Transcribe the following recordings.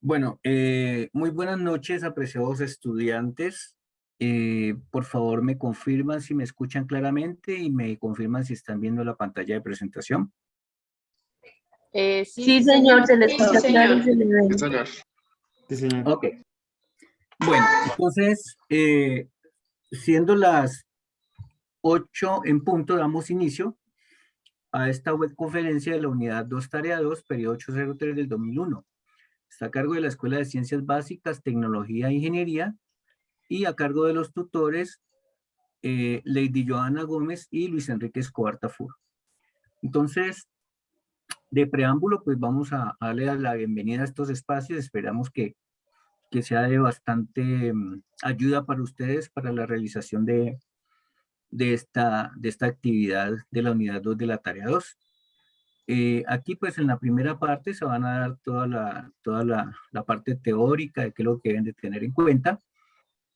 Bueno, muy buenas noches, apreciados estudiantes. Por favor, me confirman si me escuchan claramente y me confirman si están viendo la pantalla de presentación. Sí, señor, se le escucha claro y se le ve. Sí, señor. Sí, señor. Ok. Bueno, entonces, siendo las 8 en punto, damos inicio a esta webconferencia de la Unidad 2, Tarea 2, periodo 803 del 2001. Está a cargo de la Escuela de Ciencias Básicas, Tecnología e Ingeniería y a cargo de los tutores Lady Joana Gómez y Luis Enrique Escobar Tafur. Entonces, de preámbulo, pues vamos a darle la bienvenida a estos espacios. Esperamos que sea de bastante ayuda para ustedes para la realización de esta actividad de la unidad 2 de la tarea 2. Aquí pues en la primera parte se van a dar toda la parte teórica de qué es lo que deben de tener en cuenta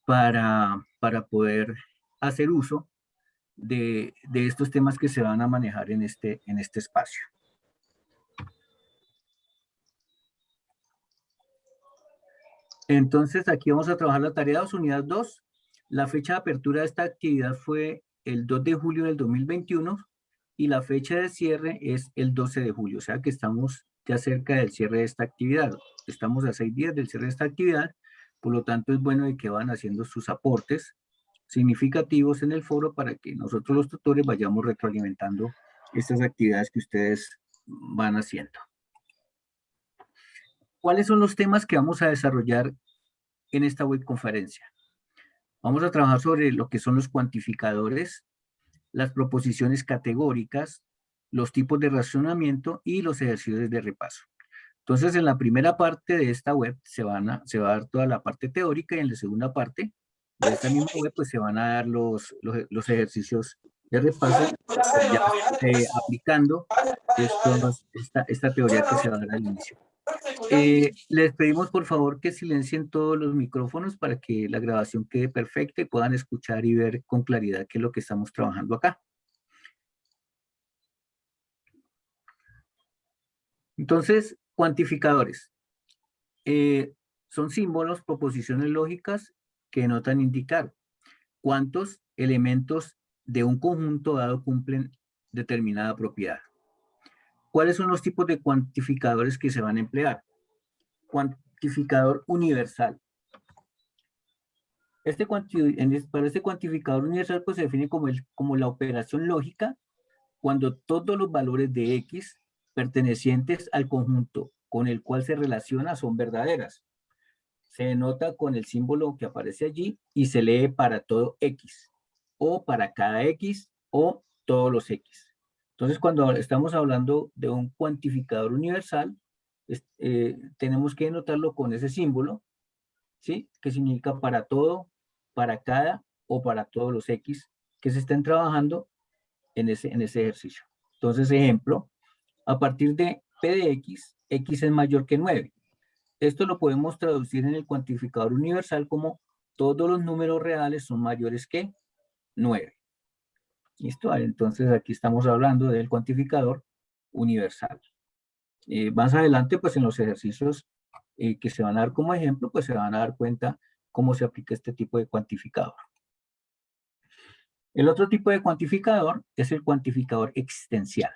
para poder hacer uso de estos temas que se van a manejar en este espacio. Entonces, aquí vamos a trabajar la tarea 2, unidad 2. La fecha de apertura de esta actividad fue el 2 de julio del 2021 y la fecha de cierre es el 12 de julio, o sea que estamos ya cerca del cierre de esta actividad. Estamos a 6 días del cierre de esta actividad, por lo tanto es bueno de que van haciendo sus aportes significativos en el foro para que nosotros los tutores vayamos retroalimentando estas actividades que ustedes van haciendo. ¿Cuáles son los temas que vamos a desarrollar en esta webconferencia? Vamos a trabajar sobre lo que son los cuantificadores, las proposiciones categóricas, los tipos de razonamiento y los ejercicios de repaso. Entonces, en la primera parte de esta web se va a dar toda la parte teórica y en la segunda parte de esta misma web pues se van a dar los ejercicios de repaso ya aplicando esta teoría que se va a dar al inicio. Les pedimos por favor que silencien todos los micrófonos para que la grabación quede perfecta y puedan escuchar y ver con claridad qué es lo que estamos trabajando acá. Entonces, cuantificadores. Son símbolos, proposiciones lógicas que denotan indicar cuántos elementos de un conjunto dado cumplen determinada propiedad. ¿Cuáles son los tipos de cuantificadores que se van a emplear? Cuantificador universal. Para este cuantificador universal pues, se define como la operación lógica cuando todos los valores de X pertenecientes al conjunto con el cual se relaciona son verdaderas. Se denota con el símbolo que aparece allí y se lee para todo X, o para cada X, o todos los X. Entonces, cuando estamos hablando de un cuantificador universal, tenemos que denotarlo con ese símbolo, ¿sí? Que significa para todo, para cada, o para todos los X que se estén trabajando en ese ejercicio. Entonces, ejemplo, a partir de P de X, X es mayor que 9. Esto lo podemos traducir en el cuantificador universal como todos los números reales son mayores que 9. ¿Listo? Entonces aquí estamos hablando del cuantificador universal. Más adelante, pues en los ejercicios que se van a dar como ejemplo, pues se van a dar cuenta cómo se aplica este tipo de cuantificador. El otro tipo de cuantificador es el cuantificador existencial.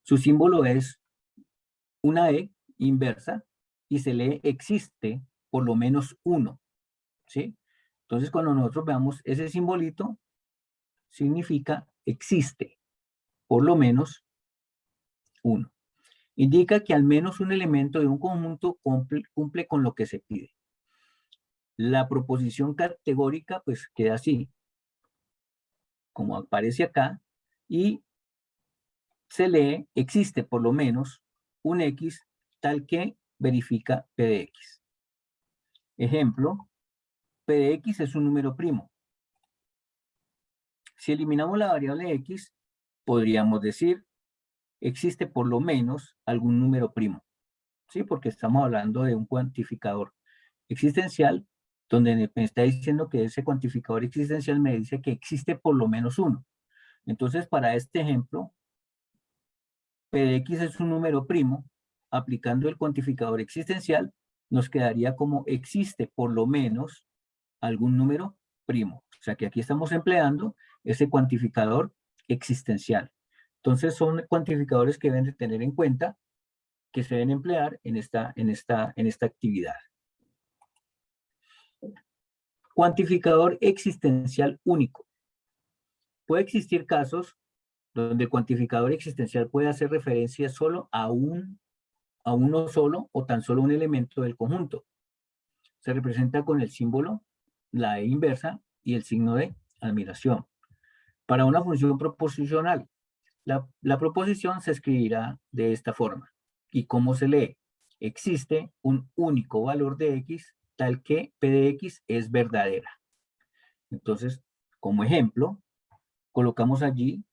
Su símbolo es una E inversa y se lee existe por lo menos 1, ¿sí? Entonces, cuando nosotros veamos ese simbolito, significa existe por lo menos 1. Indica que al menos un elemento de un conjunto cumple con lo que se pide. La proposición categórica, pues, queda así, como aparece acá, y se lee existe por lo menos un X tal que verifica P de X. Ejemplo, P de X es un número primo. Si eliminamos la variable X, podríamos decir existe por lo menos algún número primo. ¿Sí? Porque estamos hablando de un cuantificador existencial, donde me está diciendo que ese cuantificador existencial me dice que existe por lo menos 1. Entonces, para este ejemplo, P de X es un número primo, aplicando el cuantificador existencial, nos quedaría como existe por lo menos algún número primo. O sea que aquí estamos empleando ese cuantificador existencial. Entonces son cuantificadores que deben de tener en cuenta, que se deben emplear en esta actividad. Cuantificador existencial único. Puede existir casos donde el cuantificador existencial puede hacer referencia solo a uno solo o tan solo un elemento del conjunto. Se representa con el símbolo, la E inversa y el signo de admiración. Para una función proposicional, la proposición se escribirá de esta forma. ¿Y cómo se lee? Existe un único valor de X tal que P de X es verdadera. Entonces, como ejemplo, colocamos allí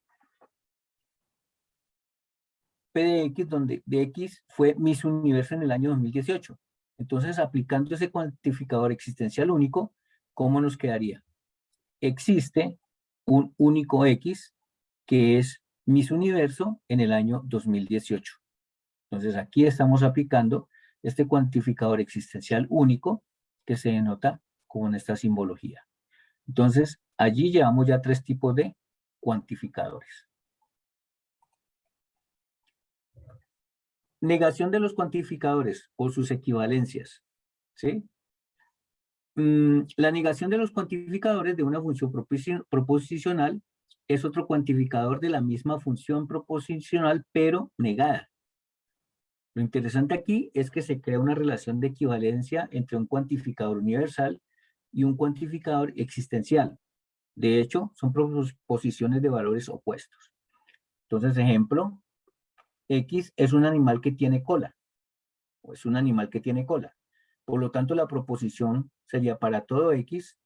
P de X, donde de X fue Miss Universo en el año 2018. Entonces, aplicando ese cuantificador existencial único, ¿cómo nos quedaría? Existe un único X que es Miss Universo en el año 2018. Entonces, aquí estamos aplicando este cuantificador existencial único que se denota con esta simbología. Entonces, allí llevamos ya 3 tipos de cuantificadores. Negación de los cuantificadores o sus equivalencias, ¿sí? La negación de los cuantificadores de una función proposicional es otro cuantificador de la misma función proposicional, pero negada. Lo interesante aquí es que se crea una relación de equivalencia entre un cuantificador universal y un cuantificador existencial. De hecho, son proposiciones de valores opuestos. Entonces, ejemplo, X es un animal que tiene cola, o es un animal que tiene cola. Por lo tanto, la proposición sería para todo X,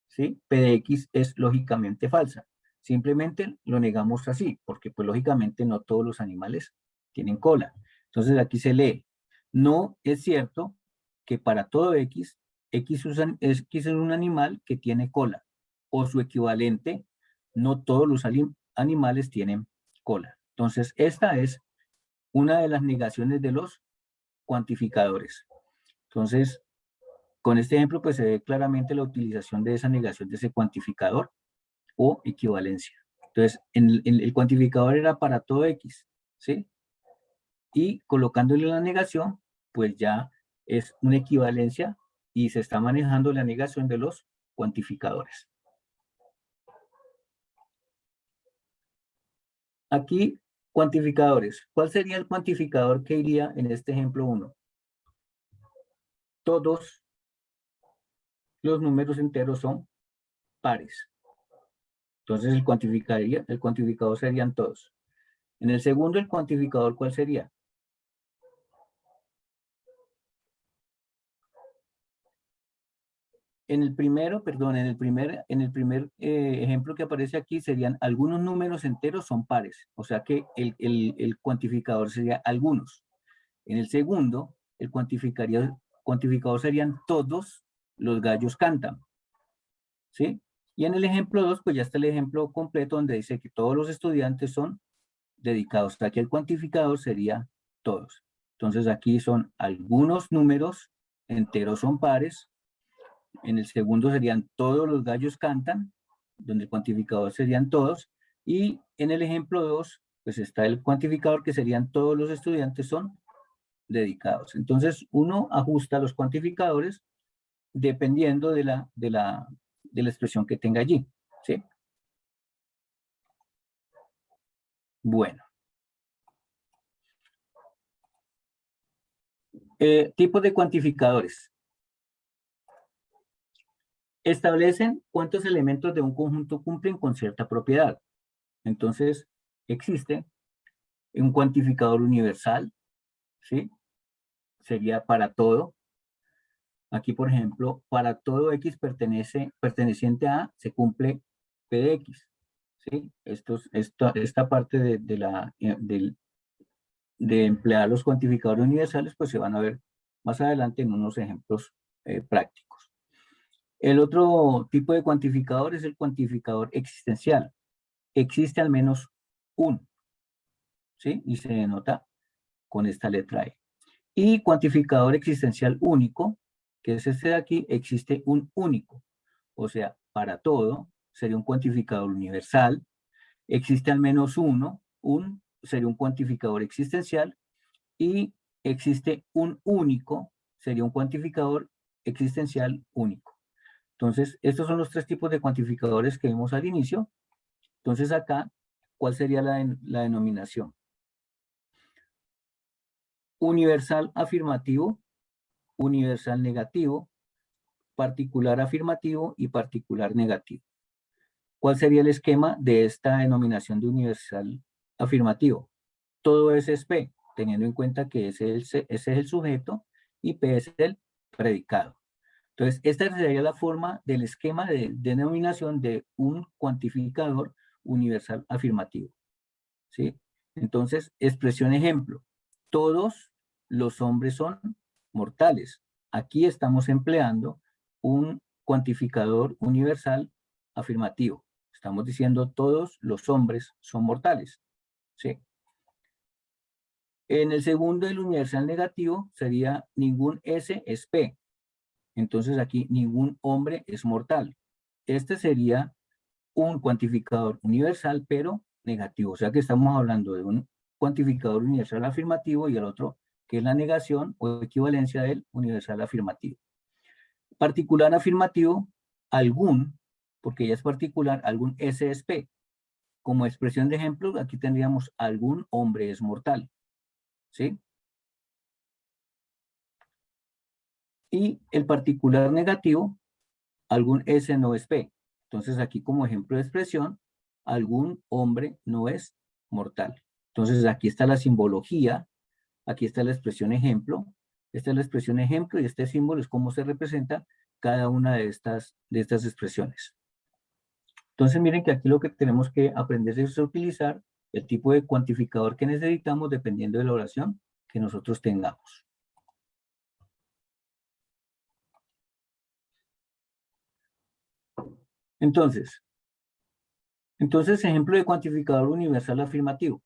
¿sí? P de X es lógicamente falsa. Simplemente lo negamos así, porque pues lógicamente no todos los animales tienen cola. Entonces aquí se lee, no es cierto que para todo X, X es un animal que tiene cola, o su equivalente, no todos los animales tienen cola. Entonces esta es una de las negaciones de los cuantificadores. Entonces, con este ejemplo, pues se ve claramente la utilización de esa negación de ese cuantificador o equivalencia. Entonces, el cuantificador era para todo X, ¿sí? Y colocándole la negación, pues ya es una equivalencia y se está manejando la negación de los cuantificadores. Aquí, cuantificadores. ¿Cuál sería el cuantificador que iría en este ejemplo 1? Todos los números enteros son pares. Entonces el cuantificador serían todos. En el segundo, el cuantificador, ¿cuál sería? En el primero, perdón, en el primer ejemplo que aparece aquí serían algunos números enteros son pares. O sea que el cuantificador sería algunos. En el segundo, el cuantificador serían todos los gallos cantan. ¿Sí? Y en el ejemplo 2, pues ya está el ejemplo completo donde dice que todos los estudiantes son dedicados. Aquí el cuantificador sería todos. Entonces aquí son algunos números enteros son pares. En el segundo serían todos los gallos cantan, donde el cuantificador serían todos. Y en el ejemplo 2, pues está el cuantificador que serían todos los estudiantes son dedicados. Entonces uno ajusta los cuantificadores dependiendo de la expresión que tenga allí, ¿sí? Bueno. Tipos de cuantificadores. Establecen cuántos elementos de un conjunto cumplen con cierta propiedad. Entonces, existe un cuantificador universal, ¿sí? Sería para todo. Aquí, por ejemplo, para todo X perteneciente a, se cumple P de X, ¿sí? Esta parte de emplear los cuantificadores universales, pues se van a ver más adelante en unos ejemplos prácticos. El otro tipo de cuantificador es el cuantificador existencial. Existe al menos uno, ¿sí? Y se denota con esta letra E. Y cuantificador existencial único, que es este de aquí, existe un único. O sea, para todo sería un cuantificador universal. Existe al menos uno, sería un cuantificador existencial. Y existe un único, sería un cuantificador existencial único. Entonces, estos son los tres tipos de cuantificadores que vimos al inicio. Entonces, acá, ¿cuál sería la denominación? Universal afirmativo, universal negativo, particular afirmativo y particular negativo. ¿Cuál sería el esquema de esta denominación de universal afirmativo? Todo S es P, teniendo en cuenta que ese es el sujeto y P es el predicado. Entonces, esta sería la forma del esquema de denominación de un cuantificador universal afirmativo. ¿Sí? Entonces, expresión ejemplo. Todos los hombres son mortales. Aquí estamos empleando un cuantificador universal afirmativo. Estamos diciendo todos los hombres son mortales. ¿Sí? En el segundo, el universal negativo, sería ningún S es P. Entonces aquí ningún hombre es mortal. Este sería un cuantificador universal, pero negativo. O sea que estamos hablando de un cuantificador universal afirmativo y el otro que es la negación o equivalencia del universal afirmativo. Particular afirmativo, algún, porque ya es particular, algún S es P. Como expresión de ejemplo, aquí tendríamos algún hombre es mortal. ¿Sí? Y el particular negativo, algún S no es P. Entonces aquí como ejemplo de expresión, algún hombre no es mortal. Entonces aquí está la simbología, aquí está la expresión ejemplo, esta es la expresión ejemplo y este símbolo es cómo se representa cada una de estas expresiones. Entonces miren que aquí lo que tenemos que aprender es a utilizar el tipo de cuantificador que necesitamos dependiendo de la oración que nosotros tengamos. Entonces, ejemplo de cuantificador universal afirmativo.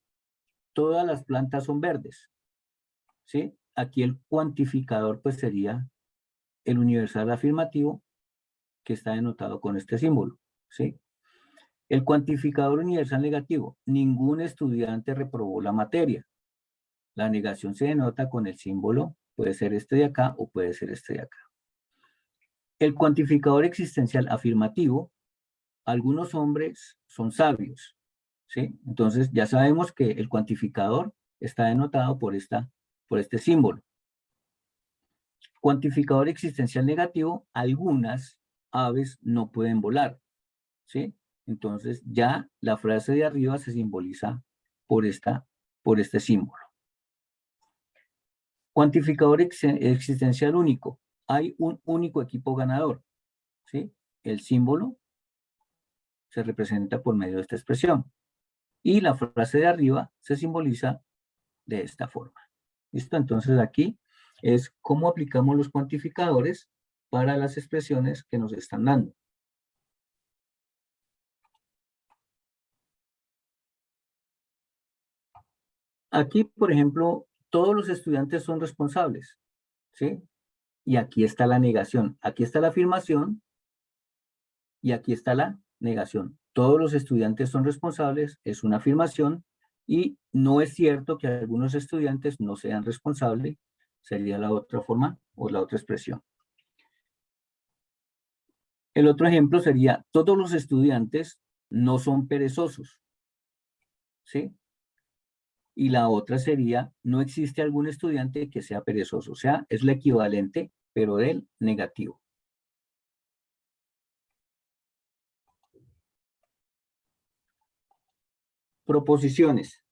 Todas las plantas son verdes. ¿Sí? Aquí el cuantificador pues sería el universal afirmativo que está denotado con este símbolo. ¿Sí? El cuantificador universal negativo. Ningún estudiante reprobó la materia. La negación se denota con el símbolo, puede ser este de acá o puede ser este de acá. El cuantificador existencial afirmativo. Algunos hombres son sabios. ¿Sí? Entonces ya sabemos que el cuantificador está denotado por este símbolo. Cuantificador existencial negativo, algunas aves no pueden volar. ¿Sí? Entonces ya la frase de arriba se simboliza por este símbolo. Cuantificador existencial único. Hay un único equipo ganador. ¿Sí? El símbolo se representa por medio de esta expresión. Y la frase de arriba se simboliza de esta forma. ¿Listo? Entonces aquí es cómo aplicamos los cuantificadores para las expresiones que nos están dando. Aquí, por ejemplo, todos los estudiantes son responsables, ¿sí? Y aquí está la negación. Aquí está la afirmación y aquí está la negación. Todos los estudiantes son responsables, es una afirmación, y no es cierto que algunos estudiantes no sean responsables, sería la otra forma o la otra expresión. El otro ejemplo sería, todos los estudiantes no son perezosos, ¿sí? Y la otra sería, no existe algún estudiante que sea perezoso. O sea, es la equivalente, pero del negativo. Proposiciones.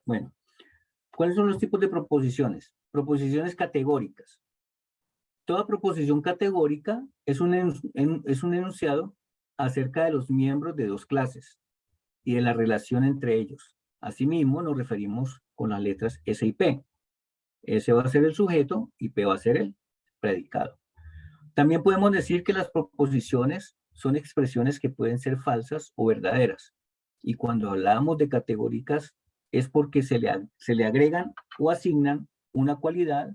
Bueno, ¿cuáles son los tipos de proposiciones? Proposiciones categóricas. Toda proposición categórica es un enunciado acerca de los miembros de dos clases y de la relación entre ellos. Asimismo, nos referimos con las letras S y P. S va a ser el sujeto y P va a ser el predicado. También podemos decir que las proposiciones son expresiones que pueden ser falsas o verdaderas. Y cuando hablamos de categóricas es porque se le agregan o asignan una cualidad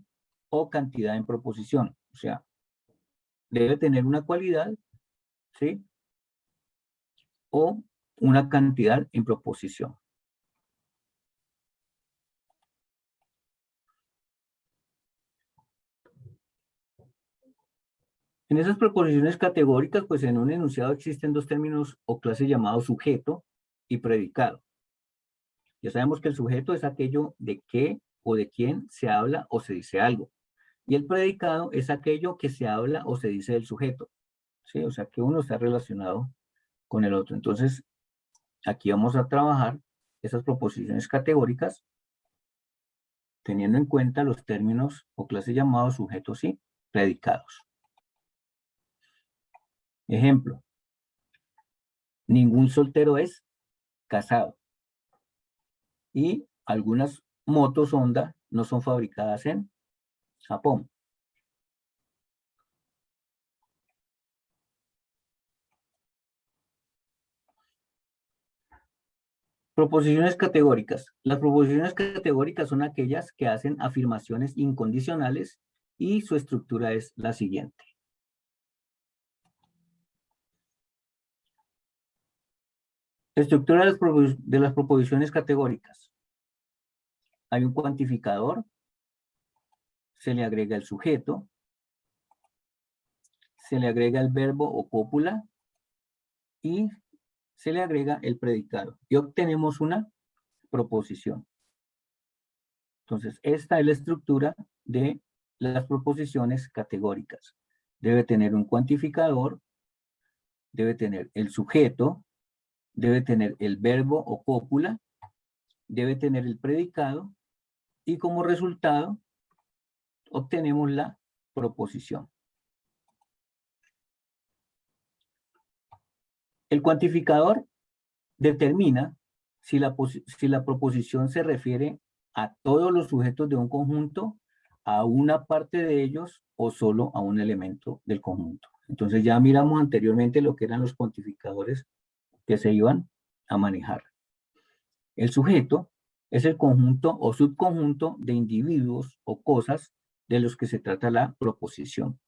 o cantidad en proposición. O sea, debe tener una cualidad, ¿sí? O una cantidad en proposición. En esas proposiciones categóricas, pues en un enunciado existen dos términos o clases llamados sujeto y predicado. Ya sabemos que el sujeto es aquello de qué o de quién se habla o se dice algo. Y el predicado es aquello que se habla o se dice del sujeto. ¿Sí? O sea, que uno está relacionado con el otro. Entonces, aquí vamos a trabajar esas proposiciones categóricas teniendo en cuenta los términos o clases llamados sujetos y predicados. Ejemplo, ningún soltero es casado. Y algunas motos Honda no son fabricadas en Japón. Proposiciones categóricas. Las proposiciones categóricas son aquellas que hacen afirmaciones incondicionales y su estructura es la siguiente. Estructura de las proposiciones categóricas. Hay un cuantificador, se le agrega el sujeto, se le agrega el verbo o cópula y se le agrega el predicado. Y obtenemos una proposición. Entonces, esta es la estructura de las proposiciones categóricas. Debe tener un cuantificador, debe tener el sujeto, debe tener el verbo o cópula, debe tener el predicado y como resultado obtenemos la proposición. El cuantificador determina si la proposición se refiere a todos los sujetos de un conjunto, a una parte de ellos o solo a un elemento del conjunto. Entonces ya miramos anteriormente lo que eran los cuantificadores que se iban a manejar. El sujeto es el conjunto o subconjunto de individuos o cosas de los que se trata la proposición.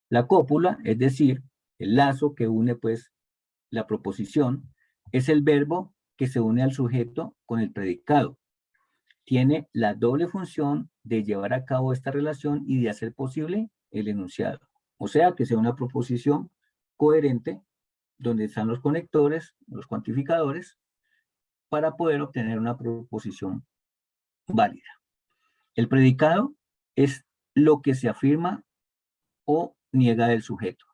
La cópula, es decir, el lazo que une pues la proposición, es el verbo que se une al sujeto con el predicado. Tiene la doble función de llevar a cabo esta relación y de hacer posible el enunciado. O sea, que sea una proposición coherente donde están los conectores, los cuantificadores, para poder obtener una proposición válida. El predicado es lo que se afirma o niega del sujeto.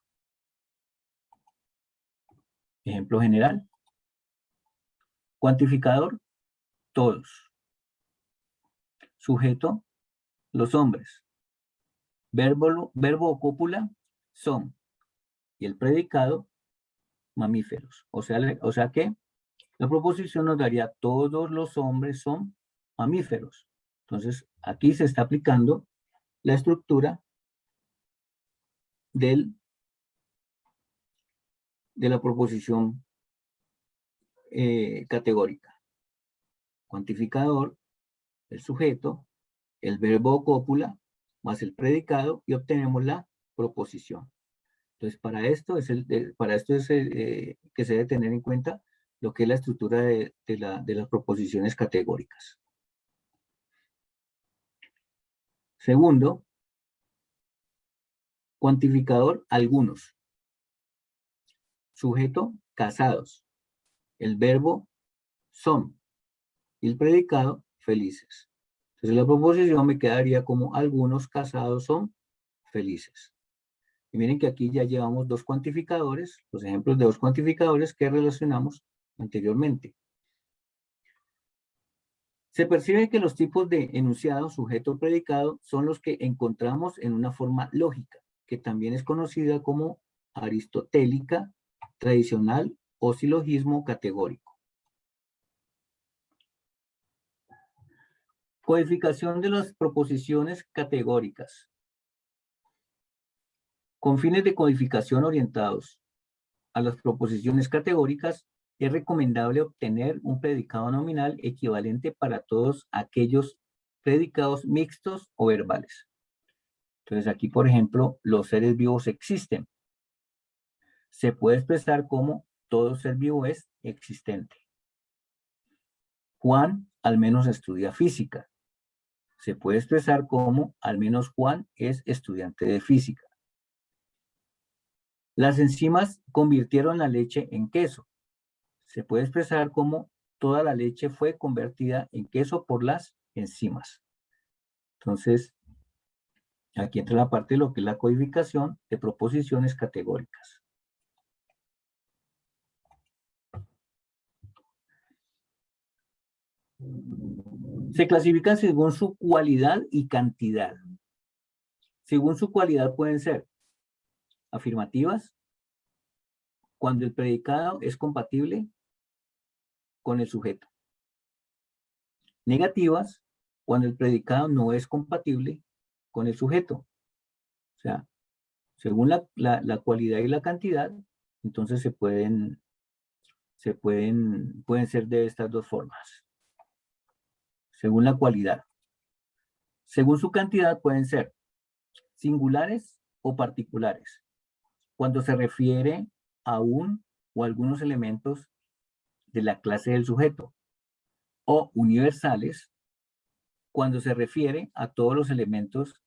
Ejemplo general. Cuantificador, todos. Sujeto, los hombres. Verbo o cópula, son. Y el predicado, mamíferos. O sea que la proposición nos daría todos los hombres son mamíferos. Entonces, aquí se está aplicando la estructura de la proposición categórica. Cuantificador, el sujeto, el verbo o cópula, más el predicado, y obtenemos la proposición. Entonces, para esto es que se debe tener en cuenta lo que es la estructura de las proposiciones categóricas. Segundo, cuantificador, algunos. Sujeto, casados. El verbo, son. Y el predicado, felices. Entonces la proposición me quedaría como algunos casados son felices. Y miren que aquí ya llevamos dos cuantificadores, los ejemplos de dos cuantificadores que relacionamos anteriormente. Se percibe que los tipos de enunciado, sujeto, predicado son los que encontramos en una forma lógica, que también es conocida como aristotélica, tradicional o silogismo categórico. Codificación de las proposiciones categóricas. Con fines de codificación orientados a las proposiciones categóricas, es recomendable obtener un predicado nominal equivalente para todos aquellos predicados mixtos o verbales. Entonces aquí, por ejemplo, los seres vivos existen. Se puede expresar como todo ser vivo es existente. Juan al menos estudia física. Se puede expresar como al menos Juan es estudiante de física. Las enzimas convirtieron la leche en queso. Se puede expresar como toda la leche fue convertida en queso por las enzimas. Entonces, aquí entra la parte de lo que es la codificación de proposiciones categóricas. Se clasifican según su cualidad y cantidad. Según su cualidad pueden ser afirmativas, cuando el predicado es compatible con el sujeto. Negativas, cuando el predicado no es compatible con el sujeto. O sea, según la cualidad y la cantidad, entonces pueden ser de estas dos formas. Según la cualidad. Según su cantidad pueden ser singulares o particulares. Cuando se refiere a un o algunos elementos de la clase del sujeto. O universales, cuando se refiere a todos los elementos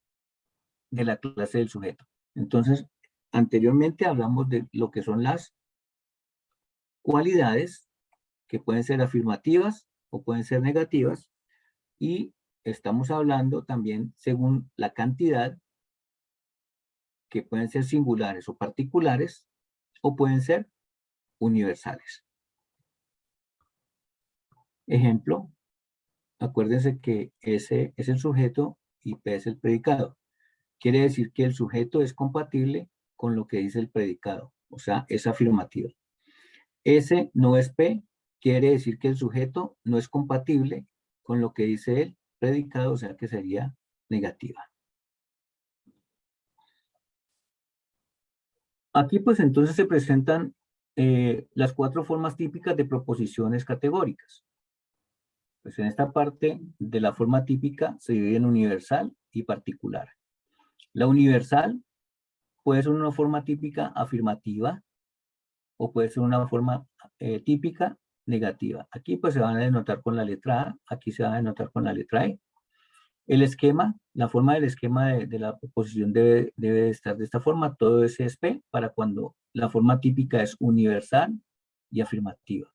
de la clase del sujeto. Entonces, anteriormente hablamos de lo que son las cualidades, que pueden ser afirmativas o pueden ser negativas, y estamos hablando también según la cantidad, que pueden ser singulares o particulares, o pueden ser universales. Ejemplo, acuérdense que S es el sujeto y P es el predicado. Quiere decir que el sujeto es compatible con lo que dice el predicado, o sea, es afirmativo. S no es P, quiere decir que el sujeto no es compatible con lo que dice el predicado, o sea, que sería negativa. Aquí pues entonces se presentan las 4 formas típicas de proposiciones categóricas. Pues en esta parte de la forma típica se divide en universal y particular. La universal puede ser una forma típica afirmativa o puede ser una forma típica negativa. Aquí pues se van a denotar con la letra A, aquí se va a denotar con la letra E. El esquema, la forma del esquema de la proposición debe estar de esta forma, todo es P para cuando la forma típica es universal y afirmativa.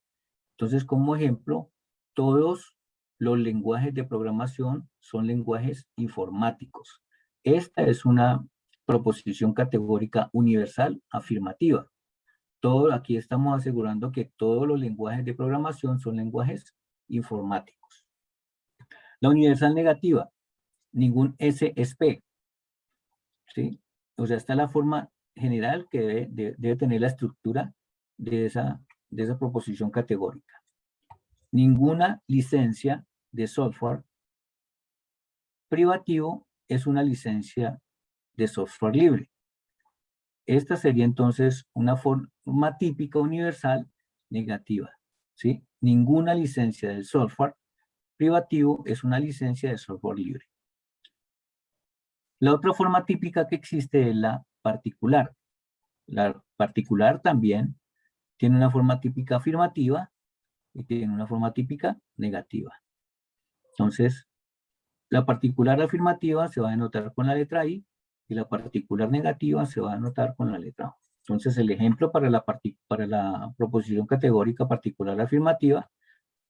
Entonces, como ejemplo, todos los lenguajes de programación son lenguajes informáticos. Esta es una proposición categórica universal afirmativa. Aquí estamos asegurando que todos los lenguajes de programación son lenguajes informáticos. La universal negativa, ningún S es P, ¿sí? O sea, está la forma general que debe tener la estructura de esa proposición categórica. Ninguna licencia de software privativo es una licencia de software libre. Esta sería entonces una forma típica universal negativa, ¿sí? Ninguna licencia del software privativo es una licencia de software libre. La otra forma típica que existe es la particular. La particular también tiene una forma típica afirmativa y tiene una forma típica negativa. Entonces, la particular afirmativa se va a denotar con la letra I y la particular negativa se va a denotar con la letra O. Entonces, el ejemplo para la proposición categórica particular afirmativa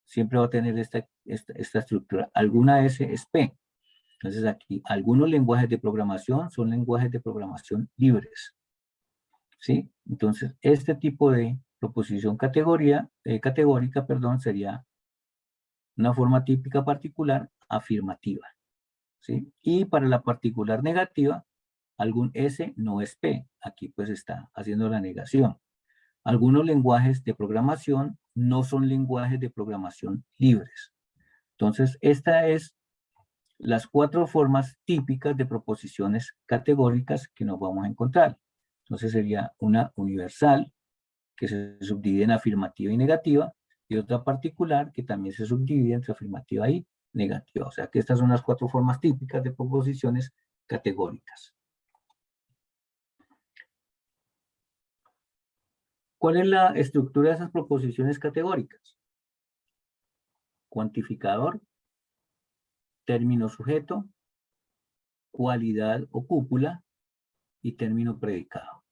siempre va a tener esta estructura. Alguna S es P. Entonces, aquí, algunos lenguajes de programación son lenguajes de programación libres. ¿Sí? Entonces, este tipo de proposición categórica, sería una forma típica particular afirmativa. ¿Sí? Y para la particular negativa, algún S no es P. Aquí pues está haciendo la negación. Algunos lenguajes de programación no son lenguajes de programación libres. Entonces, esta es las 4 formas típicas de proposiciones categóricas que nos vamos a encontrar. Entonces sería una universal, que se subdivide en afirmativa y negativa, y otra particular que también se subdivide entre afirmativa y negativa. O sea que estas son las 4 formas típicas de proposiciones categóricas. ¿Cuál es la estructura de esas proposiciones categóricas? Cuantificador, término sujeto, cualidad o cúpula y término predicado.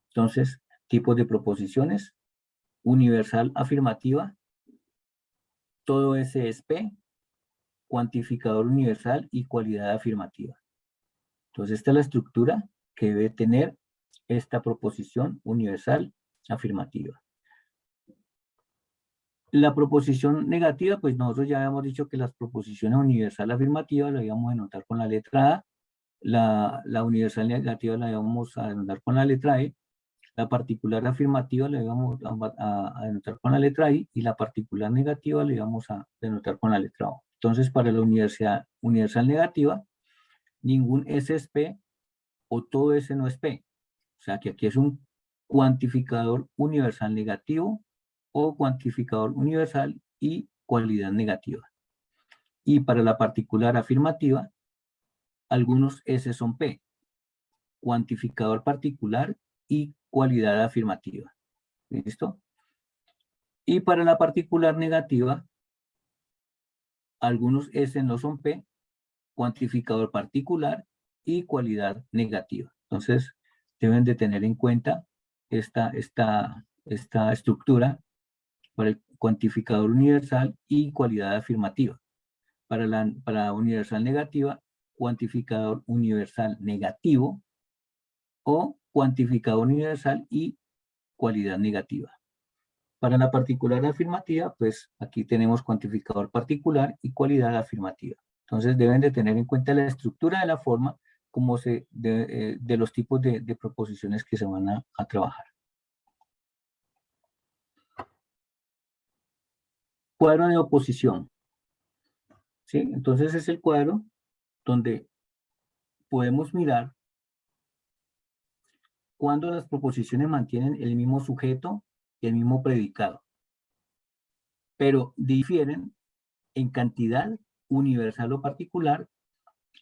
Entonces, tipos de proposiciones: universal afirmativa, todo S es P, cuantificador universal y cualidad afirmativa. Entonces, esta es la estructura que debe tener esta proposición universal afirmativa. La proposición negativa, pues nosotros ya habíamos dicho que las proposiciones universal afirmativa la íbamos a denotar con la letra A, la universal negativa la íbamos a denotar con la letra E, la particular afirmativa la íbamos a denotar con la letra I, y la particular negativa la íbamos a denotar con la letra O. Entonces, para la universal negativa, ningún S es P o todo S no es P. O sea que aquí es un cuantificador universal negativo o cuantificador universal y cualidad negativa. Y para la particular afirmativa, algunos S son P, cuantificador particular y cualidad afirmativa. ¿Listo? Y para la particular negativa, algunos S no son P, cuantificador particular y cualidad negativa. Entonces, deben de tener en cuenta esta estructura para el cuantificador universal y cualidad afirmativa. Para la universal negativa, cuantificador universal negativo o cuantificador universal y cualidad negativa. Para la particular afirmativa, pues aquí tenemos cuantificador particular y cualidad afirmativa. Entonces deben de tener en cuenta la estructura de la forma como de los tipos de proposiciones que se van a trabajar. Cuadro de oposición. ¿Sí? Entonces es el cuadro donde podemos mirar cuando las proposiciones mantienen el mismo sujeto y el mismo predicado, pero difieren en cantidad universal o particular,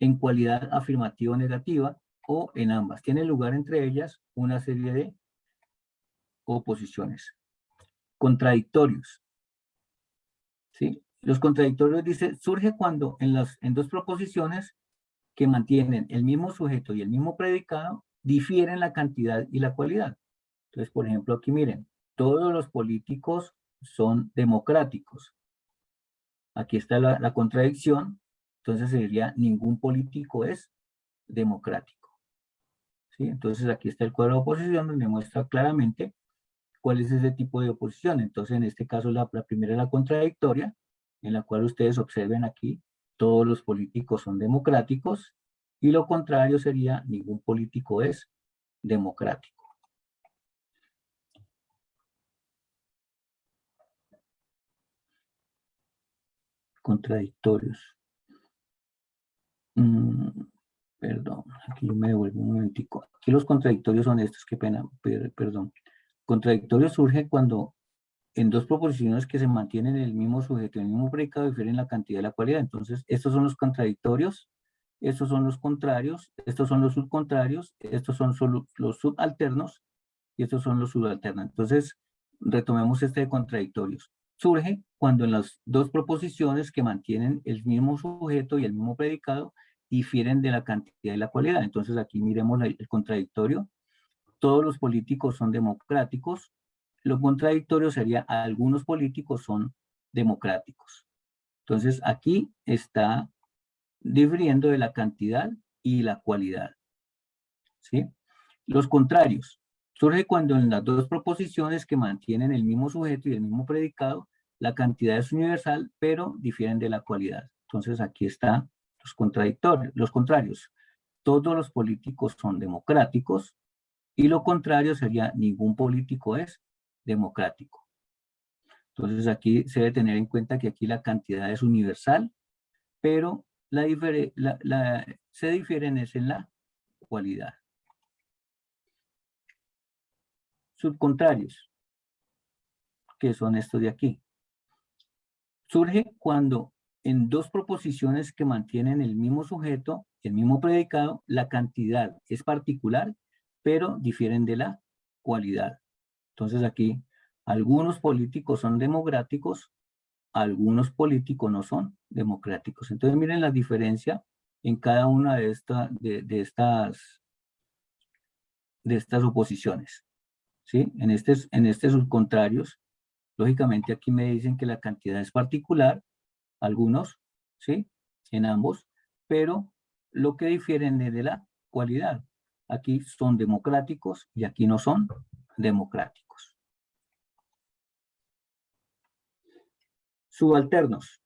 en cualidad afirmativa o negativa, o en ambas. Tiene lugar entre ellas una serie de oposiciones. Contradictorios. ¿Sí? Los contradictorios, dice, surge cuando en dos proposiciones que mantienen el mismo sujeto y el mismo predicado, difieren la cantidad y la cualidad. Entonces, por ejemplo, aquí miren, todos los políticos son democráticos. Aquí está la contradicción, entonces sería ningún político es democrático. ¿Sí? Entonces aquí está el cuadro de oposición donde muestra claramente cuál es ese tipo de oposición. Entonces en este caso la primera es la contradictoria, en la cual ustedes observen aquí, todos los políticos son democráticos, y lo contrario sería ningún político es democrático. Contradictorios. Perdón, aquí me devuelvo un momentico. Aquí los contradictorios son estos, qué pena, perdón. Contradictorio surge cuando en dos proposiciones que se mantienen el mismo sujeto y el mismo predicado difieren la cantidad y la cualidad. Entonces, estos son los contradictorios, estos son los contrarios, estos son los subcontrarios, estos son solo los subalternos y estos son los subalternos. Entonces, retomemos este de contradictorios. Surge cuando en las dos proposiciones que mantienen el mismo sujeto y el mismo predicado difieren de la cantidad y la cualidad. Entonces, aquí miremos el contradictorio. Todos los políticos son democráticos. Lo contradictorio sería algunos políticos son democráticos. Entonces, aquí está difiriendo de la cantidad y la cualidad. ¿Sí? Los contrarios. Surge cuando en las dos proposiciones que mantienen el mismo sujeto y el mismo predicado, la cantidad es universal, pero difieren de la cualidad. Entonces, aquí están los contradictorios, los contrarios. Todos los políticos son democráticos, y lo contrario sería ningún político es democrático. Entonces aquí se debe tener en cuenta que aquí la cantidad es universal, pero se difieren es en la cualidad. subcontrarios, que son estos de aquí. Surge cuando en dos proposiciones que mantienen el mismo sujeto, el mismo predicado, la cantidad es particular, pero difieren de la cualidad. Entonces aquí, algunos políticos son democráticos, algunos políticos no son democráticos. Entonces miren la diferencia en cada una de estas oposiciones, ¿sí? En este subcontrarios, lógicamente aquí me dicen que la cantidad es particular, algunos, ¿sí? En ambos, pero lo que difieren es de la cualidad. Aquí son democráticos y aquí no son democráticos. Subalternos.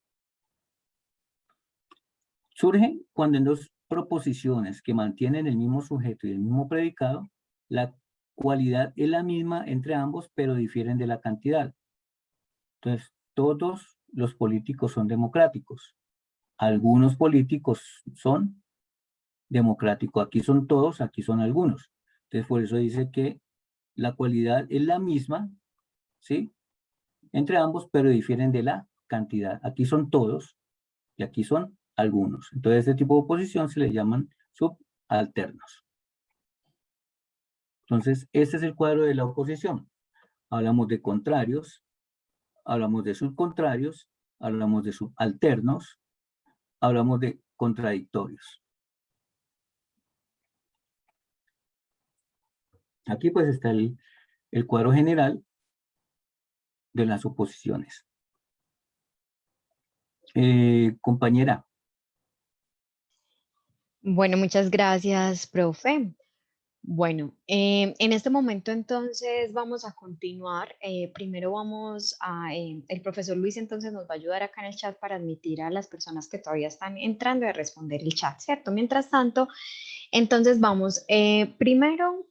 Surge cuando en dos proposiciones que mantienen el mismo sujeto y el mismo predicado, la cualidad es la misma entre ambos, pero difieren de la cantidad. Entonces, todos los políticos son democráticos. Algunos políticos son democráticos. Aquí son todos, aquí son algunos. Entonces, por eso dice que la cualidad es la misma, ¿sí? Entre ambos, pero difieren de la cantidad. Aquí son todos y aquí son algunos. Entonces, este tipo de oposición se le llaman subalternos. Entonces, este es el cuadro de la oposición. Hablamos de contrarios, hablamos de subcontrarios, hablamos de subalternos, hablamos de contradictorios. Aquí pues está el cuadro general de las oposiciones. Compañera. Bueno, muchas gracias, profe. Bueno, en este momento entonces vamos a continuar. Primero el profesor Luis entonces nos va a ayudar acá en el chat para admitir a las personas que todavía están entrando y a responder el chat, ¿cierto? Mientras tanto, entonces vamos, primero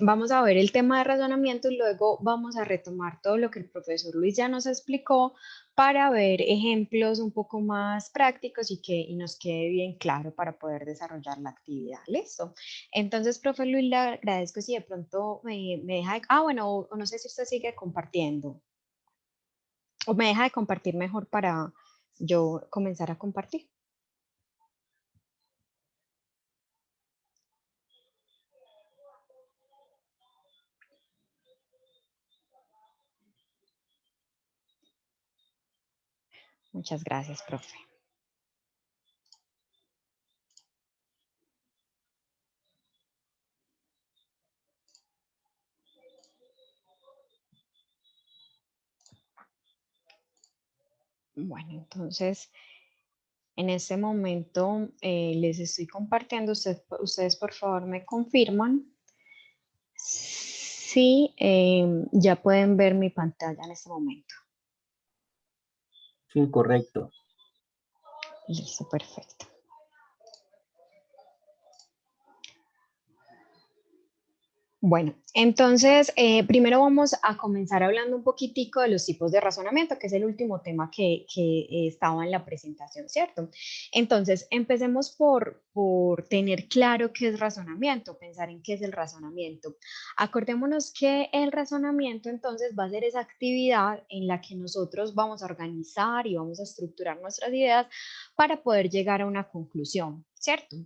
vamos a ver el tema de razonamiento y luego vamos a retomar todo lo que el profesor Luis ya nos explicó para ver ejemplos un poco más prácticos y nos quede bien claro para poder desarrollar la actividad. ¿Listo? Entonces, profe Luis, le agradezco si de pronto me deja, bueno, o no sé si usted sigue compartiendo o me deja de compartir mejor para yo comenzar a compartir. Muchas gracias, profe. Bueno, entonces, en este momento les estoy compartiendo. Ustedes, por favor, me confirman si ya pueden ver mi pantalla en este momento. Sí, correcto. Listo, perfecto. Bueno, entonces, primero vamos a comenzar hablando un poquitico de los tipos de razonamiento, que es el último tema que estaba en la presentación, ¿cierto? Entonces, empecemos por tener claro qué es razonamiento, pensar en qué es el razonamiento. Acordémonos que el razonamiento, entonces, va a ser esa actividad en la que nosotros vamos a organizar y vamos a estructurar nuestras ideas para poder llegar a una conclusión, ¿cierto?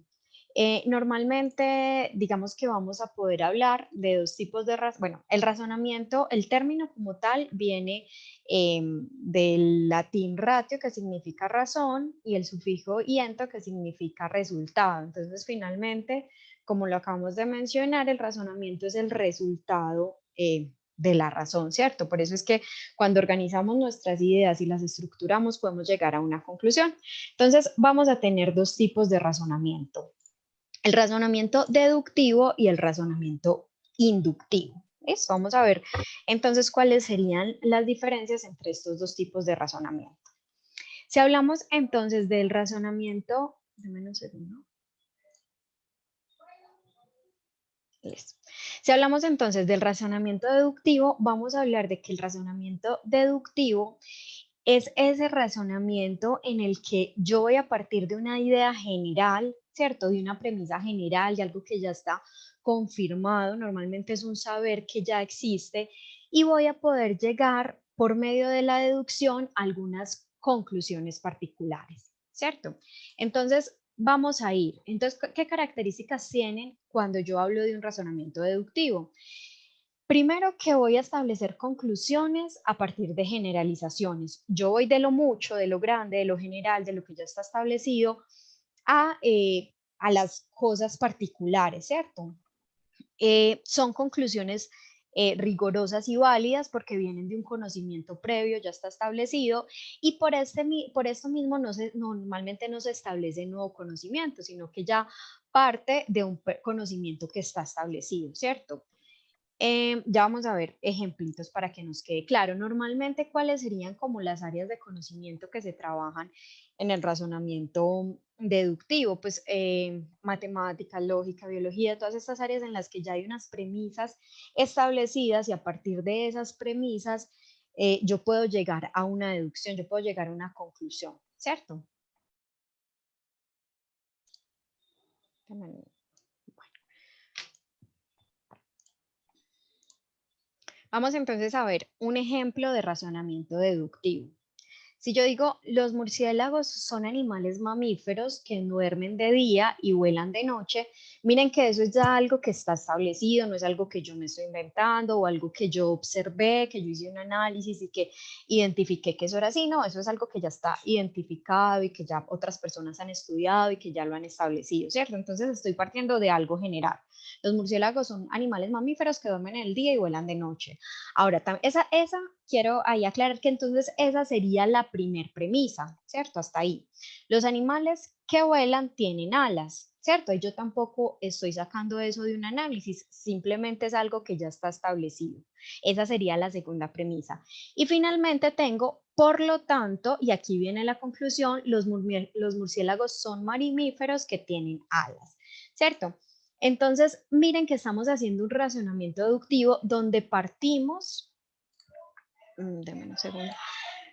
Normalmente, digamos que vamos a poder hablar de dos tipos de bueno, el razonamiento, el término como tal viene del latín ratio, que significa razón, y el sufijo iento, que significa resultado. Entonces, finalmente, como lo acabamos de mencionar, el razonamiento es el resultado de la razón, ¿cierto? Por eso es que cuando organizamos nuestras ideas y las estructuramos, podemos llegar a una conclusión. Entonces, vamos a tener dos tipos de razonamiento: el razonamiento deductivo y el razonamiento inductivo. ¿Listo? Vamos a ver entonces cuáles serían las diferencias entre estos dos tipos de razonamiento. Si hablamos entonces del razonamiento, déjame un segundo. Listo. Si hablamos entonces del razonamiento deductivo, vamos a hablar de que el razonamiento deductivo es ese razonamiento en el que yo voy a partir de una idea general ¿cierto? De una premisa general, de algo que ya está confirmado, normalmente es un saber que ya existe, y voy a poder llegar por medio de la deducción a algunas conclusiones particulares, ¿cierto? Entonces, vamos a ir. Entonces, ¿qué características tienen cuando yo hablo de un razonamiento deductivo? Primero que voy a establecer conclusiones a partir de generalizaciones. Yo voy de lo mucho, de lo grande, de lo general, de lo que ya está establecido, a las cosas particulares, ¿cierto? Son conclusiones rigurosas y válidas porque vienen de un conocimiento previo, ya está establecido, y por esto mismo normalmente no se establece nuevo conocimiento, sino que ya parte de un conocimiento que está establecido, ¿cierto? Ya vamos a ver ejemplitos para que nos quede claro. Normalmente, ¿cuáles serían como las áreas de conocimiento que se trabajan en el razonamiento deductivo? Pues matemática, lógica, biología, todas estas áreas en las que ya hay unas premisas establecidas y a partir de esas premisas yo puedo llegar a una deducción, yo puedo llegar a una conclusión, ¿cierto? Vamos entonces a ver un ejemplo de razonamiento deductivo. Si yo digo, los murciélagos son animales mamíferos que duermen de día y vuelan de noche, miren que eso es ya algo que está establecido, no es algo que yo me estoy inventando o algo que yo observé, que yo hice un análisis y que identifiqué que eso era así, no, eso es algo que ya está identificado y que ya otras personas han estudiado y que ya lo han establecido, ¿cierto? Entonces estoy partiendo de algo general. Los murciélagos son animales mamíferos que duermen en el día y vuelan de noche. Ahora, esa quiero ahí aclarar que entonces esa sería la primer premisa, ¿cierto? Hasta ahí. Los animales que vuelan tienen alas, ¿cierto? Y yo tampoco estoy sacando eso de un análisis, simplemente es algo que ya está establecido. Esa sería la segunda premisa. Y finalmente tengo, por lo tanto, y aquí viene la conclusión, los murciélagos son mamíferos que tienen alas, ¿cierto? Entonces, miren que estamos haciendo un razonamiento deductivo donde partimos, denme un segundo,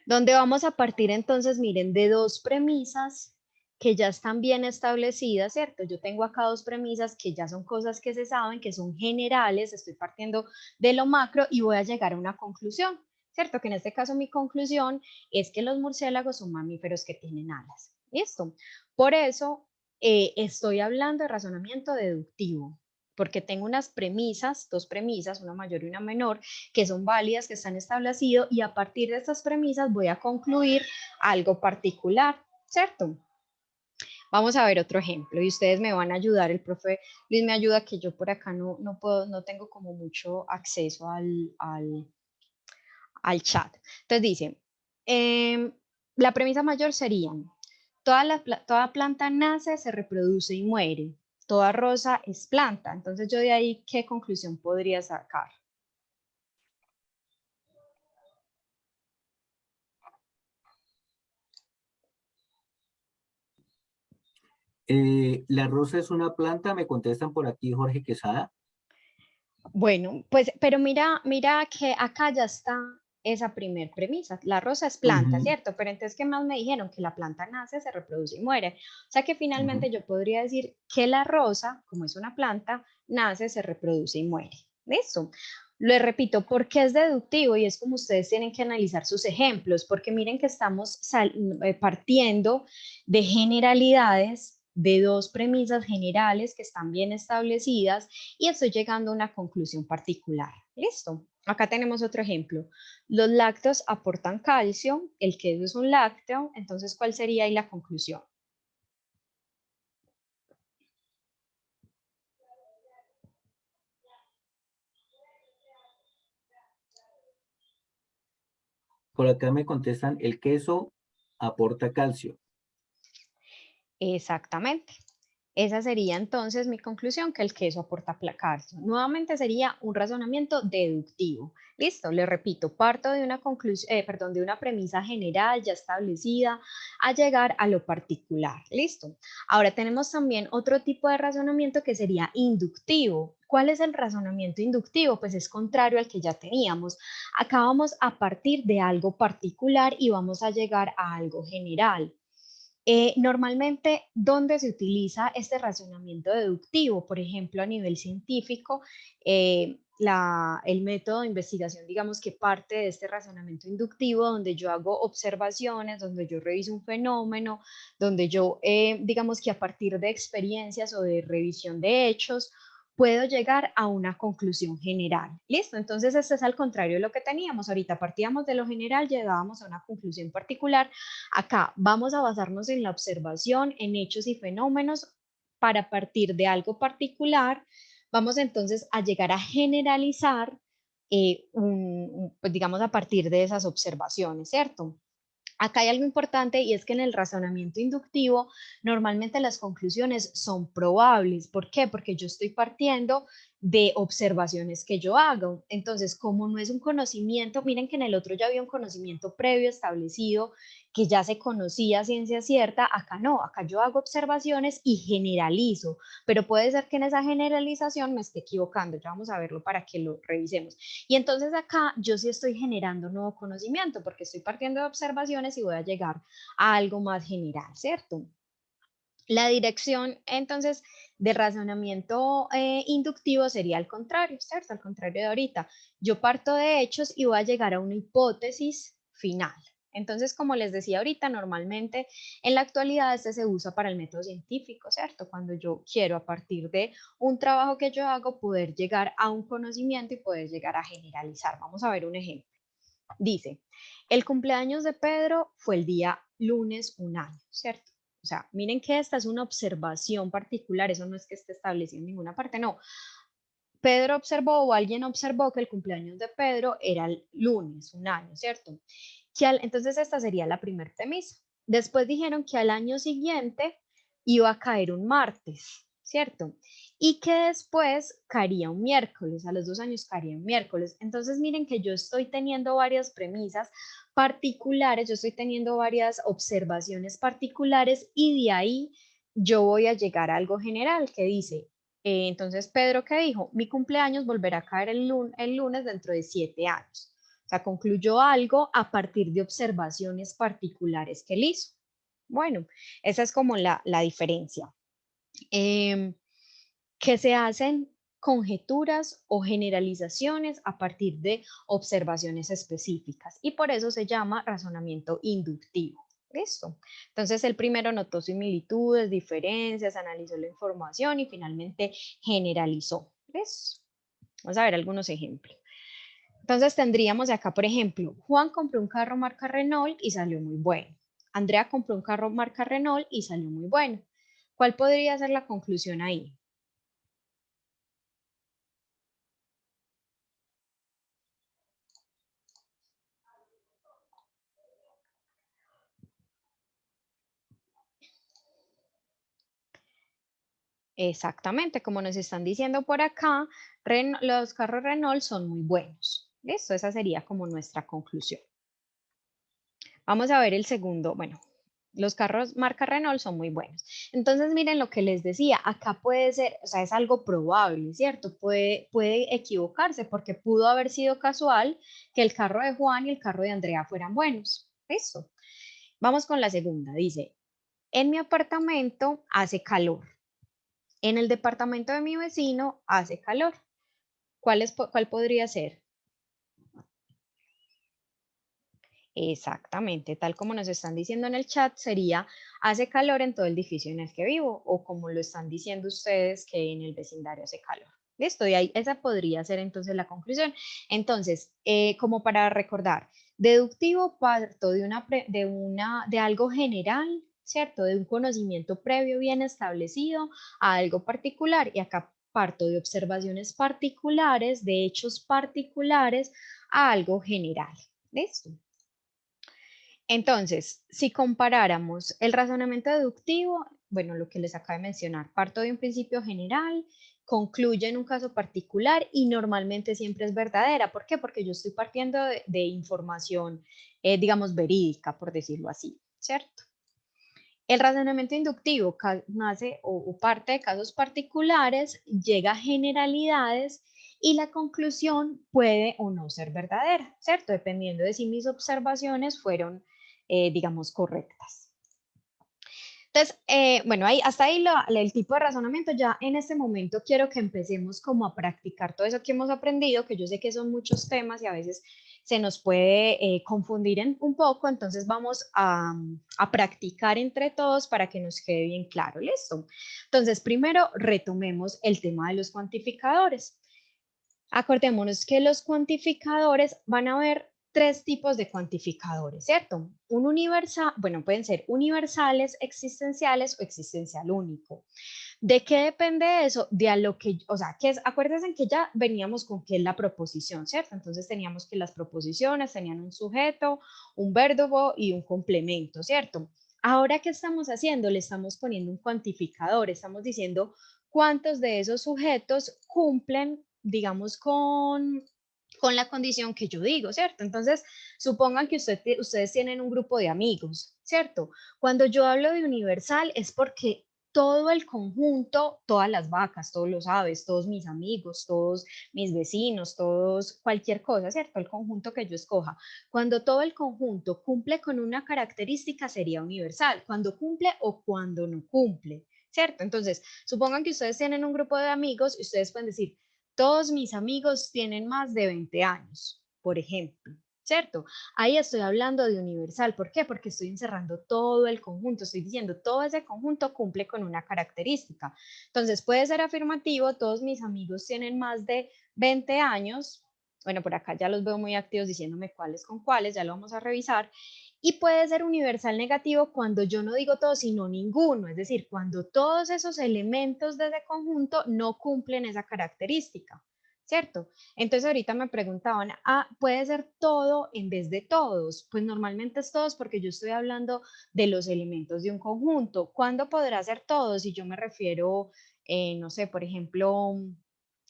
donde vamos a partir entonces, miren, de dos premisas que ya están bien establecidas, ¿cierto? Yo tengo acá dos premisas que ya son cosas que se saben, que son generales, estoy partiendo de lo macro y voy a llegar a una conclusión, ¿cierto? Que en este caso mi conclusión es que los murciélagos son mamíferos que tienen alas. ¿Listo? Por eso estoy hablando de razonamiento deductivo, porque tengo unas premisas, dos premisas, una mayor y una menor, que son válidas, que están establecidas, y a partir de estas premisas voy a concluir algo particular, ¿cierto? Vamos a ver otro ejemplo y ustedes me van a ayudar, el profe Luis me ayuda que yo por acá no puedo, no tengo como mucho acceso al chat. Entonces dice, la premisa mayor sería, toda planta nace, se reproduce y muere. Toda rosa es planta. Entonces yo de ahí, ¿qué conclusión podría sacar? La rosa es una planta, me contestan por aquí Jorge Quesada. Bueno, pues, pero mira que acá ya está esa primer premisa. La rosa es planta, ¿cierto? Pero entonces, ¿qué más me dijeron? Que la planta nace, se reproduce y muere. O sea que finalmente yo podría decir que la rosa, como es una planta, nace, se reproduce y muere. ¿Listo? Lo repito, porque es deductivo y es como ustedes tienen que analizar sus ejemplos, porque miren que estamos partiendo de generalidades, de dos premisas generales que están bien establecidas y estoy llegando a una conclusión particular. ¿Listo? Acá tenemos otro ejemplo. Los lácteos aportan calcio, el queso es un lácteo, entonces, ¿cuál sería ahí la conclusión? Por acá me contestan, el queso aporta calcio. Exactamente. Esa sería entonces mi conclusión, que el queso aporta calcio. Nuevamente sería un razonamiento deductivo. Listo, le repito, parto de una conclusión, de una premisa general ya establecida a llegar a lo particular. Listo. Ahora tenemos también otro tipo de razonamiento que sería inductivo. ¿Cuál es el razonamiento inductivo? Pues es contrario al que ya teníamos. Acá vamos a partir de algo particular y vamos a llegar a algo general. Normalmente, ¿dónde se utiliza este razonamiento deductivo? Por ejemplo, a nivel científico, el método de investigación, digamos que parte de este razonamiento inductivo, donde yo hago observaciones, donde yo reviso un fenómeno, donde yo, digamos que a partir de experiencias o de revisión de hechos, puedo llegar a una conclusión general. ¿Listo? Entonces, esto es al contrario de lo que teníamos. Ahorita partíamos de lo general, llegábamos a una conclusión particular. Acá vamos a basarnos en la observación, en hechos y fenómenos para partir de algo particular. Vamos entonces a llegar a generalizar, pues digamos, a partir de esas observaciones, ¿cierto? Acá hay algo importante y es que en el razonamiento inductivo normalmente las conclusiones son probables. ¿Por qué? Porque yo estoy partiendo de observaciones que yo hago. Entonces, como no es un conocimiento, miren que en el otro ya había un conocimiento previo establecido que ya se conocía a ciencia cierta, acá no, acá yo hago observaciones y generalizo, pero puede ser que en esa generalización me esté equivocando. Ya vamos a verlo para que lo revisemos. Y entonces acá yo sí estoy generando nuevo conocimiento porque estoy partiendo de observaciones y voy a llegar a algo más general, ¿cierto? La dirección, entonces, de razonamiento inductivo sería al contrario, ¿cierto? Al contrario de ahorita. Yo parto de hechos y voy a llegar a una hipótesis final. Entonces, como les decía ahorita, normalmente en la actualidad este se usa para el método científico, ¿cierto? Cuando yo quiero a partir de un trabajo que yo hago poder llegar a un conocimiento y poder llegar a generalizar. Vamos a ver un ejemplo. Dice, el cumpleaños de Pedro fue el día lunes un año, ¿cierto? O sea, miren que esta es una observación particular, eso no es que esté establecido en ninguna parte, no. Pedro observó o alguien observó que el cumpleaños de Pedro era el lunes, un año, ¿cierto? Entonces esta sería la primera premisa. Después dijeron que al año siguiente iba a caer un martes, ¿cierto? Y que después caería un miércoles, a los 2 años caería un miércoles. Entonces miren que yo estoy teniendo varias premisas particulares, yo estoy teniendo varias observaciones particulares y de ahí yo voy a llegar a algo general que dice, entonces Pedro, ¿qué dijo? Mi cumpleaños volverá a caer el lunes dentro de 7 años. O sea, concluyó algo a partir de observaciones particulares que él hizo. Bueno, esa es como la diferencia. Que se hacen conjeturas o generalizaciones a partir de observaciones específicas y por eso se llama razonamiento inductivo. ¿Listo? Entonces el primero notó similitudes, diferencias, analizó la información y finalmente generalizó. ¿Listo? Vamos a ver algunos ejemplos. Entonces tendríamos acá, por ejemplo, Juan compró un carro marca Renault y salió muy bueno. Andrea compró un carro marca Renault y salió muy bueno. ¿Cuál podría ser la conclusión ahí? Exactamente, como nos están diciendo por acá, los carros Renault son muy buenos. ¿Listo? Esa sería como nuestra conclusión. Vamos a ver el segundo. Bueno, los carros marca Renault son muy buenos. Entonces, miren lo que les decía, acá puede ser, o sea, es algo probable, ¿cierto? Puede equivocarse porque pudo haber sido casual que el carro de Juan y el carro de Andrea fueran buenos. Eso. Vamos con la segunda. Dice, en mi apartamento hace calor. En el departamento de mi vecino hace calor. ¿Cuál podría ser? Exactamente, tal como nos están diciendo en el chat, sería hace calor en todo el edificio en el que vivo o como lo están diciendo ustedes que en el vecindario hace calor. Listo, y ahí esa podría ser entonces la conclusión. Entonces, como para recordar, deductivo parto de algo general, ¿cierto? De un conocimiento previo bien establecido a algo particular y acá parto de observaciones particulares, de hechos particulares a algo general. ¿Listo? Entonces, si comparáramos el razonamiento deductivo, bueno, lo que les acabo de mencionar, parto de un principio general, concluye en un caso particular y normalmente siempre es verdadera. ¿Por qué? Porque yo estoy partiendo de información, digamos, verídica, por decirlo así, ¿cierto? El razonamiento inductivo nace o parte de casos particulares, llega a generalidades y la conclusión puede o no ser verdadera, ¿cierto? Dependiendo de si mis observaciones fueron, digamos, correctas. Entonces, bueno, ahí, hasta ahí el tipo de razonamiento. Ya en este momento quiero que empecemos como a practicar todo eso que hemos aprendido, que yo sé que son muchos temas y a veces se nos puede confundir un poco, entonces vamos a practicar entre todos para que nos quede bien claro, ¿listo? Entonces, primero retomemos el tema de los cuantificadores. Acordémonos que los cuantificadores van a haber tres tipos de cuantificadores, ¿cierto? Un universal, bueno, pueden ser universales, existenciales o existencial único. ¿De qué depende eso? De a lo que, o sea, que es, acuérdense que ya veníamos con qué es la proposición, ¿cierto? Entonces teníamos que las proposiciones tenían un sujeto, un verbo y un complemento, ¿cierto? Ahora, ¿qué estamos haciendo? Le estamos poniendo un cuantificador, estamos diciendo cuántos de esos sujetos cumplen, digamos, con la condición que yo digo, ¿cierto? Entonces, supongan que ustedes tienen un grupo de amigos, ¿cierto? Cuando yo hablo de universal es porque todo el conjunto, todas las vacas, todos los aves, todos mis amigos, todos mis vecinos, todos, cualquier cosa, ¿cierto? El conjunto que yo escoja. Cuando todo el conjunto cumple con una característica sería universal, cuando cumple o cuando no cumple, ¿cierto? Entonces, supongan que ustedes tienen un grupo de amigos y ustedes pueden decir, todos mis amigos tienen más de 20 años, por ejemplo, ¿cierto? Ahí estoy hablando de universal. ¿Por qué? Porque estoy encerrando todo el conjunto, estoy diciendo todo ese conjunto cumple con una característica. Entonces puede ser afirmativo, todos mis amigos tienen más de 20 años. Bueno, por acá ya los veo muy activos diciéndome cuáles con cuáles, ya lo vamos a revisar. Y puede ser universal negativo cuando yo no digo todo, sino ninguno, es decir, cuando todos esos elementos de ese conjunto no cumplen esa característica, ¿cierto? Entonces ahorita me preguntaban, ¿puede ser todo en vez de todos? Pues normalmente es todos porque yo estoy hablando de los elementos de un conjunto. ¿Cuándo podrá ser todos? Si yo me refiero, no sé, por ejemplo,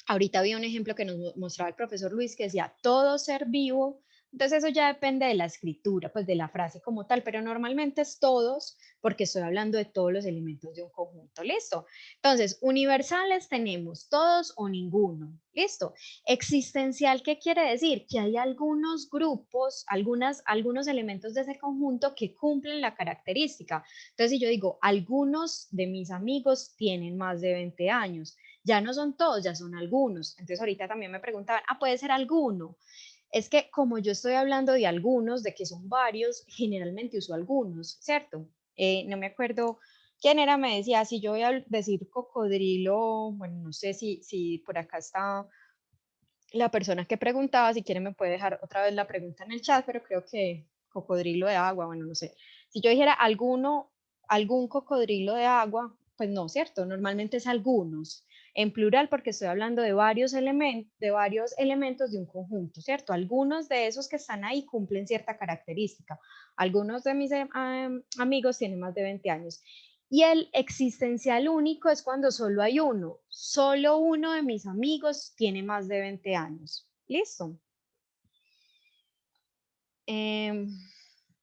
ahorita había un ejemplo que nos mostraba el profesor Luis que decía, todo ser vivo. Entonces eso ya depende de la escritura, pues de la frase como tal, pero normalmente es todos porque estoy hablando de todos los elementos de un conjunto. ¿Listo? Entonces, universales tenemos todos o ninguno. ¿Listo? Existencial, ¿qué quiere decir? Que hay algunos grupos, algunos elementos de ese conjunto que cumplen la característica. Entonces, si yo digo, algunos de mis amigos tienen más de 20 años, ya no son todos, ya son algunos. Entonces ahorita también me preguntaban, puede ser alguno. Es que como yo estoy hablando de algunos, de que son varios, generalmente uso algunos, ¿cierto? No me acuerdo quién era, me decía, si yo voy a decir cocodrilo, bueno, no sé si por acá está la persona que preguntaba, si quiere me puede dejar otra vez la pregunta en el chat, pero creo que cocodrilo de agua, bueno, no sé. Si yo dijera algún cocodrilo de agua, pues no, ¿cierto? Normalmente es algunos, en plural porque estoy hablando de varios elementos de un conjunto, ¿cierto? Algunos de esos que están ahí cumplen cierta característica. Algunos de mis amigos tienen más de 20 años. Y el existencial único es cuando solo hay uno. Solo uno de mis amigos tiene más de 20 años. ¿Listo?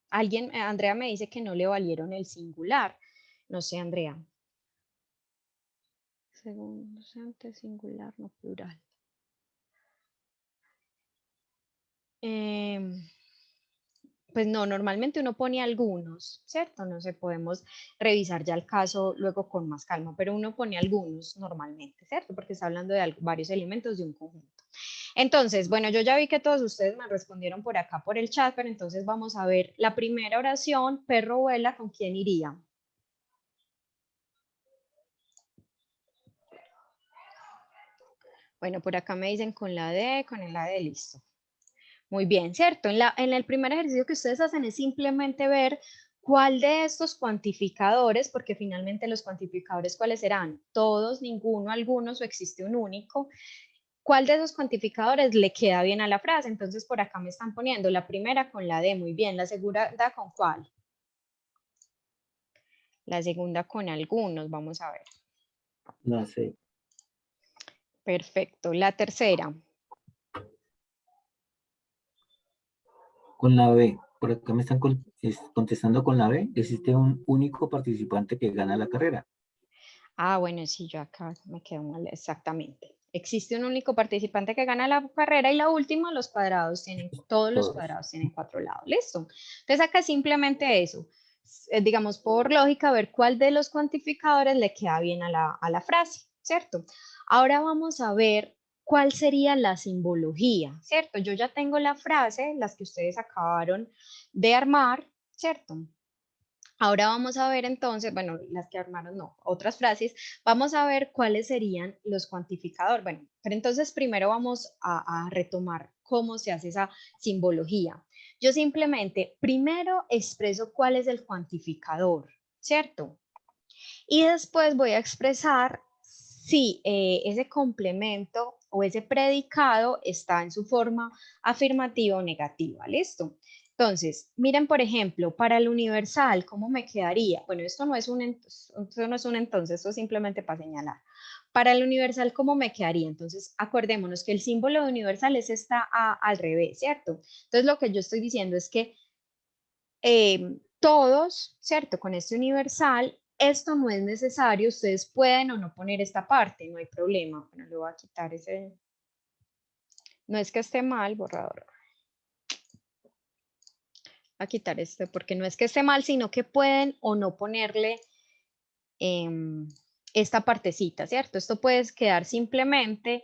Andrea me dice que no le valieron el singular. No sé, Andrea. Segundo, antes singular, no plural. Pues no, normalmente uno pone algunos, ¿cierto? No sé, podemos revisar ya el caso luego con más calma, pero uno pone algunos normalmente, ¿cierto? Porque está hablando de varios elementos de un conjunto. Entonces, bueno, yo ya vi que todos ustedes me respondieron por acá por el chat, pero entonces vamos a ver la primera oración, perro vuela, ¿con quién iría? Bueno, por acá me dicen con la D, con el AD, listo. Muy bien, ¿cierto? En el primer ejercicio que ustedes hacen es simplemente ver cuál de estos cuantificadores, porque finalmente los cuantificadores, ¿cuáles serán? Todos, ninguno, algunos o existe un único. ¿Cuál de esos cuantificadores le queda bien a la frase? Entonces, por acá me están poniendo la primera con la D, muy bien. ¿La segunda con cuál? La segunda con algunos, vamos a ver. La C. Perfecto. La tercera. Con la B. Por acá me están contestando con la B. Existe un único participante que gana la carrera. Bueno, sí, yo acá me quedo mal, exactamente. Existe un único participante que gana la carrera y la última, todos los Todos. cuadrados tienen 4 lados. ¿Listo? Entonces acá simplemente eso. digamos, por lógica, ver cuál de los cuantificadores le queda bien a la frase, ¿cierto? Ahora vamos a ver cuál sería la simbología, ¿cierto? Yo ya tengo la frase, las que ustedes acabaron de armar, ¿cierto? Ahora vamos a ver entonces, bueno, las que armaron no, otras frases, vamos a ver cuáles serían los cuantificadores. Bueno, pero entonces primero vamos a retomar cómo se hace esa simbología. Yo simplemente primero expreso cuál es el cuantificador, ¿cierto? Y después voy a expresar si ese complemento o ese predicado está en su forma afirmativa o negativa, ¿listo? Entonces, miren, por ejemplo, para el universal, ¿cómo me quedaría? Bueno, esto no es un entonces, esto es simplemente para señalar. Para el universal, ¿cómo me quedaría? Entonces, acordémonos que el símbolo de universal es esta A al revés, ¿cierto? Entonces, lo que yo estoy diciendo es que todos, ¿cierto? Con este universal, esto no es necesario, ustedes pueden o no poner esta parte, no hay problema. Bueno, le voy a quitar ese, no es que esté mal, borrador. A quitar este, porque no es que esté mal, sino que pueden o no ponerle esta partecita, ¿cierto? Esto puede quedar simplemente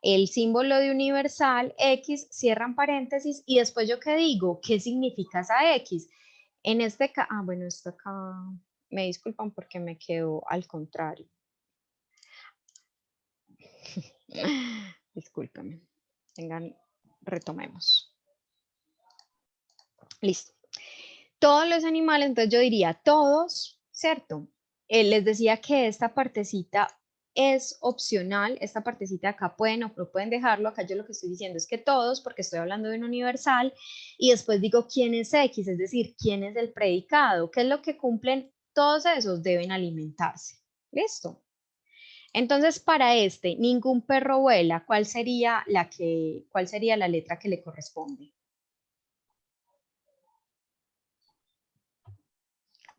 el símbolo de universal, X, cierran paréntesis, y después yo qué digo, ¿qué significa esa X? En este caso, bueno, esto acá, me disculpan porque me quedó al contrario. Discúlpame. Vengan, retomemos. Listo. Todos los animales, entonces yo diría todos, ¿cierto? Les decía que esta partecita es opcional, esta partecita acá pueden o no pueden dejarlo, acá yo lo que estoy diciendo es que todos, porque estoy hablando de un universal, y después digo quién es X, es decir, quién es el predicado, qué es lo que cumplen, todos esos deben alimentarse. ¿Listo? Entonces, para este, ningún perro vuela, ¿cuál sería la letra que le corresponde?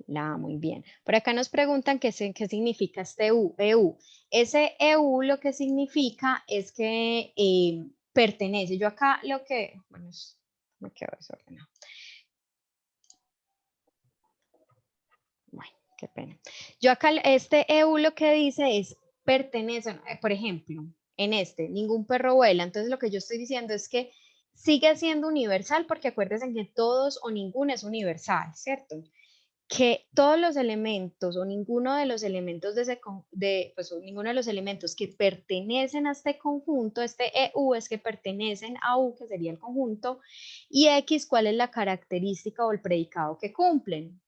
Muy bien. Por acá nos preguntan qué significa este EU. Ese EU lo que significa es que pertenece. Yo acá lo que, bueno, me quedo desordenado. Bueno, qué pena. Yo acá, este EU lo que dice es pertenece, por ejemplo, en este, ningún perro vuela. Entonces lo que yo estoy diciendo es que sigue siendo universal porque acuérdense que todos o ninguno es universal, ¿cierto? Que todos los elementos o ninguno de los elementos pues, ninguno de los elementos que pertenecen a este conjunto, este EU es que pertenecen a U, que sería el conjunto, y X, ¿cuál es la característica o el predicado que cumplen?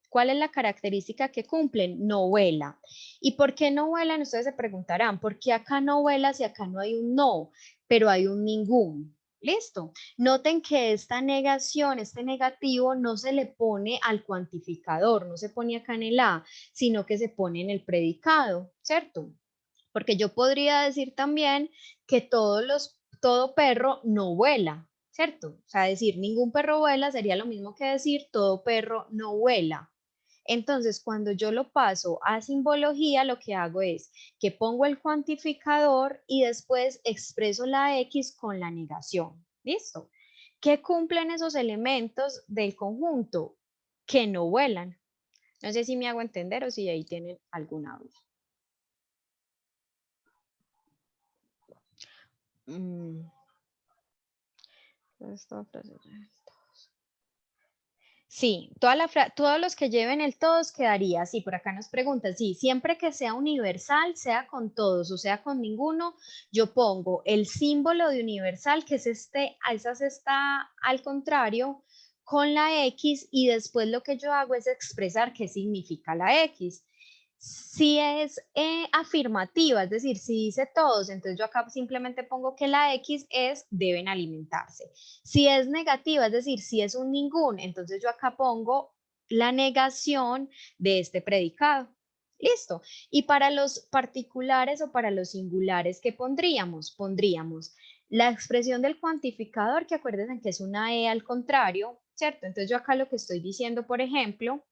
¿Cuál es la característica que cumplen? No vuela. ¿Y por qué no vuelan? Ustedes se preguntarán, ¿por qué acá no vuela si acá no hay un no, pero hay un ningún? Listo. Noten que esta negación, este negativo, no se le pone al cuantificador, no se pone acá en el A, sino que se pone en el predicado, ¿cierto? Porque yo podría decir también que todo perro no vuela, ¿cierto? O sea, decir ningún perro vuela sería lo mismo que decir todo perro no vuela. Entonces, cuando yo lo paso a simbología, lo que hago es que pongo el cuantificador y después expreso la X con la negación. ¿Listo? ¿Qué cumplen esos elementos del conjunto? Que no vuelan. No sé si me hago entender o si ahí tienen alguna duda. Sí, todos los que lleven el todos quedaría así. Por acá nos pregunta, sí, siempre que sea universal, sea con todos o sea con ninguno, yo pongo el símbolo de universal, que es esas está al contrario, con la X, y después lo que yo hago es expresar qué significa la X. Si es afirmativa, es decir, si dice todos, entonces yo acá simplemente pongo que la X es deben alimentarse. Si es negativa, es decir, si es un ningún, entonces yo acá pongo la negación de este predicado. Listo. Y para los particulares o para los singulares, ¿qué pondríamos? Pondríamos la expresión del cuantificador, que acuérdense que es una E al contrario, ¿cierto? Entonces yo acá lo que estoy diciendo, por ejemplo,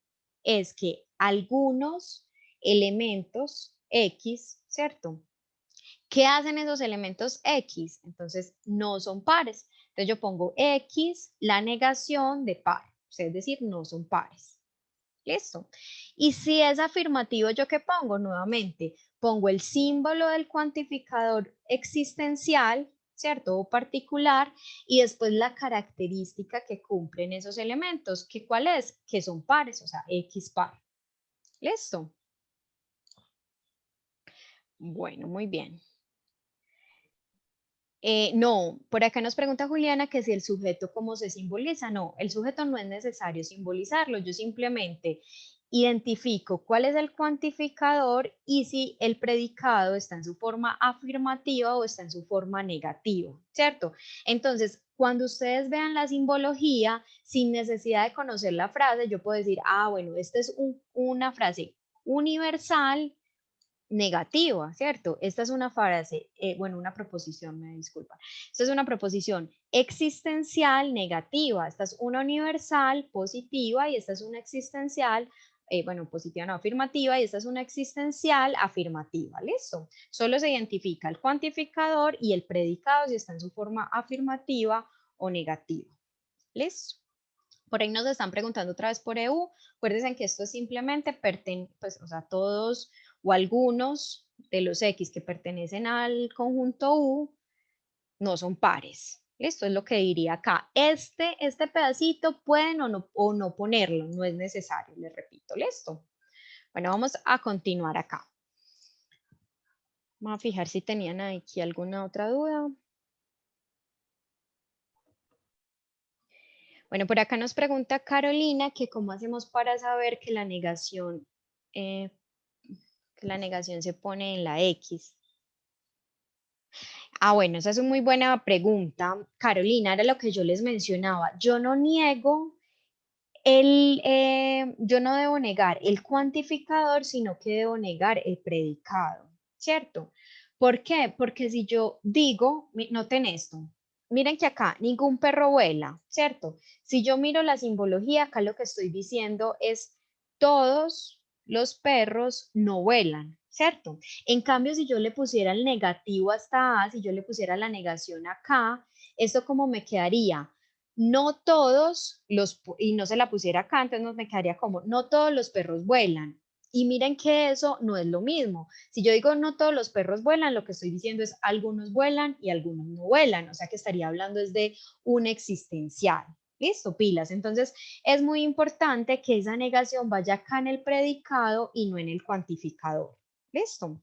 es que algunos elementos X, ¿cierto? ¿Qué hacen esos elementos X? Entonces, no son pares. Entonces, yo pongo X, la negación de par, es decir, no son pares. Listo. Y si es afirmativo, ¿yo qué pongo? Nuevamente, pongo el símbolo del cuantificador existencial, ¿cierto? O particular, y después la característica que cumplen esos elementos. ¿Qué cuál es? Que son pares, o sea, X par. ¿Listo? Bueno, muy bien. No, por acá nos pregunta Juliana que si el sujeto cómo se simboliza. No, el sujeto no es necesario simbolizarlo. Yo simplemente identifico cuál es el cuantificador y si el predicado está en su forma afirmativa o está en su forma negativa, ¿cierto? Entonces, cuando ustedes vean la simbología, sin necesidad de conocer la frase, yo puedo decir, ah, bueno, esta es una frase universal negativa, ¿cierto? Esta es una frase, bueno, una proposición, me disculpa. Esta es una proposición existencial negativa, esta es una universal positiva y esta es una existencial, bueno, positiva no afirmativa y esta es una existencial afirmativa, ¿listo? Solo se identifica el cuantificador y el predicado si está en su forma afirmativa o negativa, ¿listo? Por ahí nos están preguntando otra vez por EU. Acuérdense que esto es simplemente, pues, o sea, todos o algunos de los X que pertenecen al conjunto U no son pares. Esto es lo que diría acá. Este pedacito pueden o no ponerlo, no es necesario, les repito, ¿listo? Bueno, vamos a continuar acá. Vamos a fijar si tenían aquí alguna otra duda. Bueno, por acá nos pregunta Carolina que cómo hacemos para saber que eh, la negación se pone en la X. Ah, bueno, esa es una muy buena pregunta, Carolina, era lo que yo les mencionaba. Yo no niego yo no debo negar el cuantificador, sino que debo negar el predicado, ¿cierto? ¿Por qué? Porque si yo digo, noten esto, miren que acá ningún perro vuela, ¿cierto? Si yo miro la simbología, acá lo que estoy diciendo es todos los perros no vuelan, ¿cierto? En cambio, si yo le pusiera el negativo hasta A, si yo le pusiera la negación acá, ¿esto cómo me quedaría? No todos y no se la pusiera acá, entonces no me quedaría como, no todos los perros vuelan. Y miren que eso no es lo mismo. Si yo digo no todos los perros vuelan, lo que estoy diciendo es algunos vuelan y algunos no vuelan. O sea que estaría hablando es de un existencial. ¿Listo? Pilas. Entonces es muy importante que esa negación vaya acá en el predicado y no en el cuantificador. ¿Listo?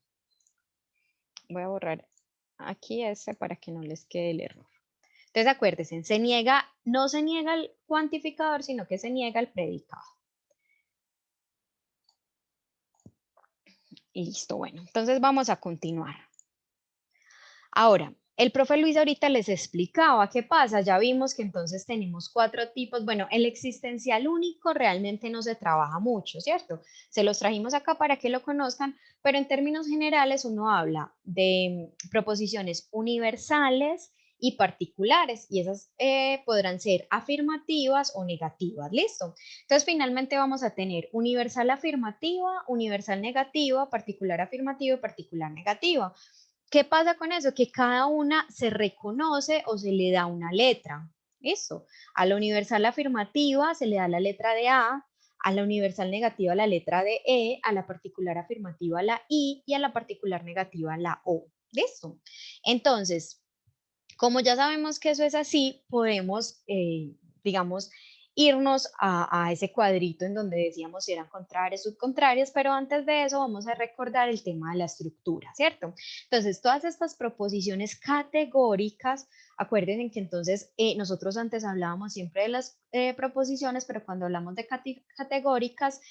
Voy a borrar aquí ese para que no les quede el error. Entonces acuérdense, no se niega el cuantificador, sino que se niega el predicado. Y listo, bueno, entonces vamos a continuar. Ahora, el profe Luis ahorita les explicaba qué pasa, ya vimos que entonces tenemos 4 tipos. Bueno, el existencial único realmente no se trabaja mucho, ¿cierto? Se los trajimos acá para que lo conozcan, pero en términos generales uno habla de proposiciones universales y particulares, y esas podrán ser afirmativas o negativas, ¿listo? Entonces, finalmente vamos a tener universal afirmativa, universal negativa, particular afirmativa y particular negativa. ¿Qué pasa con eso? Que cada una se reconoce o se le da una letra. ¿Listo? A la universal afirmativa se le da la letra de A la universal negativa la letra de E, a la particular afirmativa la I y a la particular negativa la O. ¿Listo? Entonces, como ya sabemos que eso es así, podemos, digamos, irnos a ese cuadrito en donde decíamos si eran contrarias, subcontrarias, pero antes de eso vamos a recordar el tema de la estructura, ¿cierto? Entonces, todas estas proposiciones categóricas, acuérdense que entonces nosotros antes hablábamos siempre de las proposiciones, pero cuando hablamos de categóricas,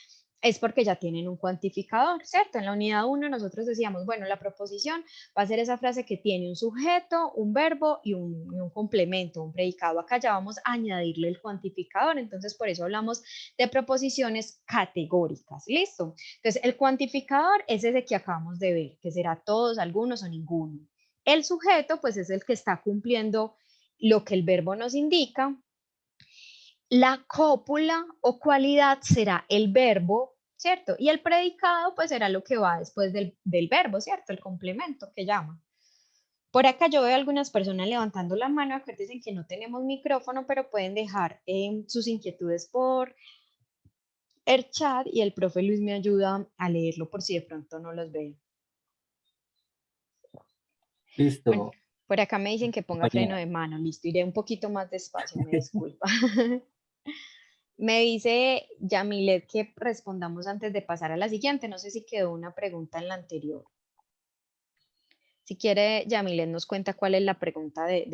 es porque ya tienen un cuantificador, ¿cierto? En la unidad 1 nosotros decíamos, bueno, la proposición va a ser esa frase que tiene un sujeto, un verbo y un complemento, un predicado. Acá ya vamos a añadirle el cuantificador, entonces por eso hablamos de proposiciones categóricas, ¿listo? Entonces el cuantificador es ese que acabamos de ver, que será todos, algunos o ninguno. El sujeto, pues es el que está cumpliendo lo que el verbo nos indica. La cópula o cualidad será el verbo, ¿cierto? Y el predicado, pues será lo que va después del verbo, ¿cierto? El complemento que llama. Por acá yo veo algunas personas levantando la mano. Acuérdense que no tenemos micrófono, pero pueden dejar sus inquietudes por el chat y el profe Luis me ayuda a leerlo por si de pronto no los veo. Bueno, Listo, por acá me dicen que ponga freno compañera. de mano. Listo, iré un poquito más despacio, me disculpa. Me dice Yamilet que respondamos antes de pasar a la siguiente. No sé si quedó una pregunta en la anterior. Si quiere, Yamilet nos cuenta cuál es la pregunta de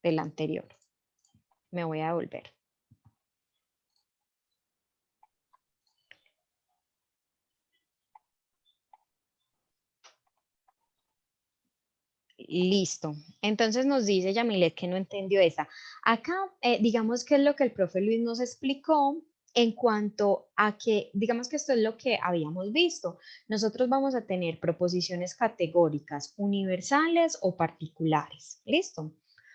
la anterior. Me voy a volver. Listo. Entonces nos dice Yamilet que no entendió esa. Acá, digamos que es lo que el profe Luis nos explicó en cuanto a que, digamos que esto es lo que habíamos visto. Nosotros vamos a tener proposiciones categóricas universales o particulares. ¿Listo?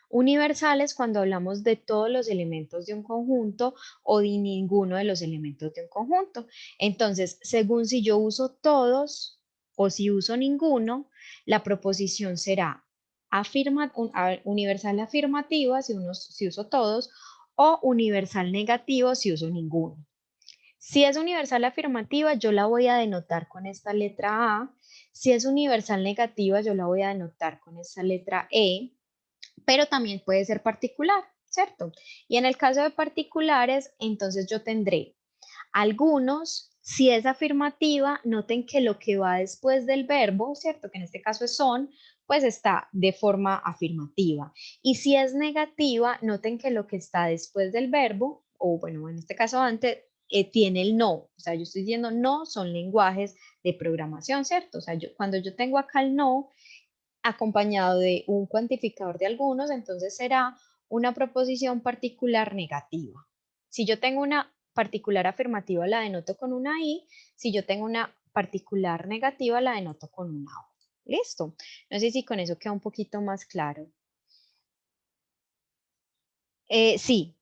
Universales cuando hablamos de todos los elementos de un conjunto o de ninguno de los elementos de un conjunto. Entonces, según si yo uso todos o si uso ninguno, la proposición será universal afirmativa si uso todos o universal negativo si uso ninguno. Si es universal afirmativa, yo la voy a denotar con esta letra A. Si es universal negativa, yo la voy a denotar con esta letra E, pero también puede ser particular, ¿cierto? Y en el caso de particulares, entonces yo tendré algunos, si es afirmativa, noten que lo que va después del verbo, ¿cierto? Que en este caso es son, pues está de forma afirmativa. Y si es negativa, noten que lo que está después del verbo, o bueno, en este caso antes, tiene el no. O sea, yo estoy diciendo no son lenguajes de programación, ¿cierto? O sea, cuando yo tengo acá el no acompañado de un cuantificador de algunos, entonces será una proposición particular negativa. Si yo tengo una particular afirmativa, la denoto con una I. Si yo tengo una particular negativa, la denoto con una O. ¿Listo? No sé si con eso queda un poquito más claro. Sí,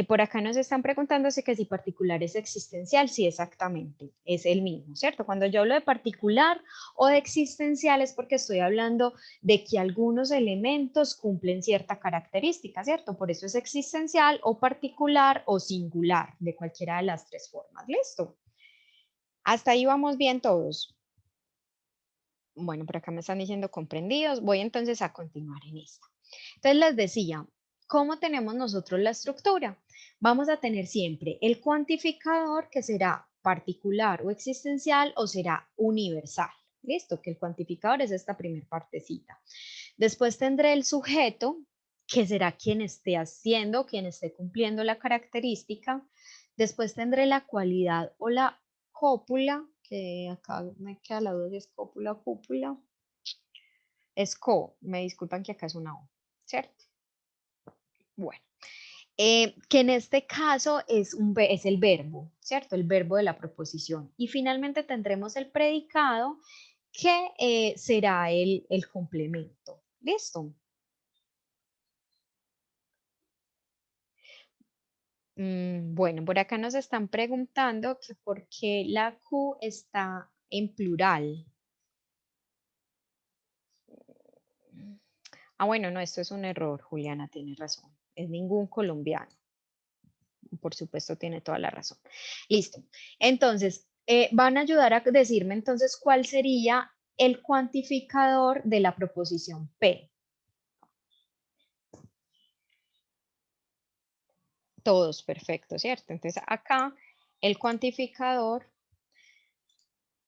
por acá nos están preguntándose que si particular es existencial. Sí, exactamente, es el mismo, ¿cierto? Cuando yo hablo de particular o de existencial es porque estoy hablando de que algunos elementos cumplen cierta característica, ¿cierto? Por eso es existencial o particular o singular, de cualquiera de las tres formas. ¿Listo? Hasta ahí vamos bien todos. Bueno, por acá me están diciendo comprendidos. Voy entonces a continuar en esta. Entonces les decía, ¿cómo tenemos nosotros la estructura? Vamos a tener siempre el cuantificador que será particular o existencial o será universal. ¿Listo? Que el cuantificador es esta primera partecita. Después tendré el sujeto, que será quien esté haciendo, quien esté cumpliendo la característica. Después tendré la cualidad o la cópula, que acá me queda la duda si es cópula o cúpula. Es co, me disculpan que acá es una O, ¿cierto? Bueno, que en este caso es el verbo, ¿cierto? El verbo de la proposición. Y finalmente tendremos el predicado que será el complemento. ¿Listo? Bueno, por acá nos están preguntando que por qué la Q está en plural. Ah, bueno, no, esto es un error, Juliana, tiene razón. Es ningún colombiano. Por supuesto, tiene toda la razón. Listo. Entonces, van a ayudar a decirme entonces cuál sería el cuantificador de la proposición P. Todos, perfecto, ¿cierto? Entonces, acá el cuantificador.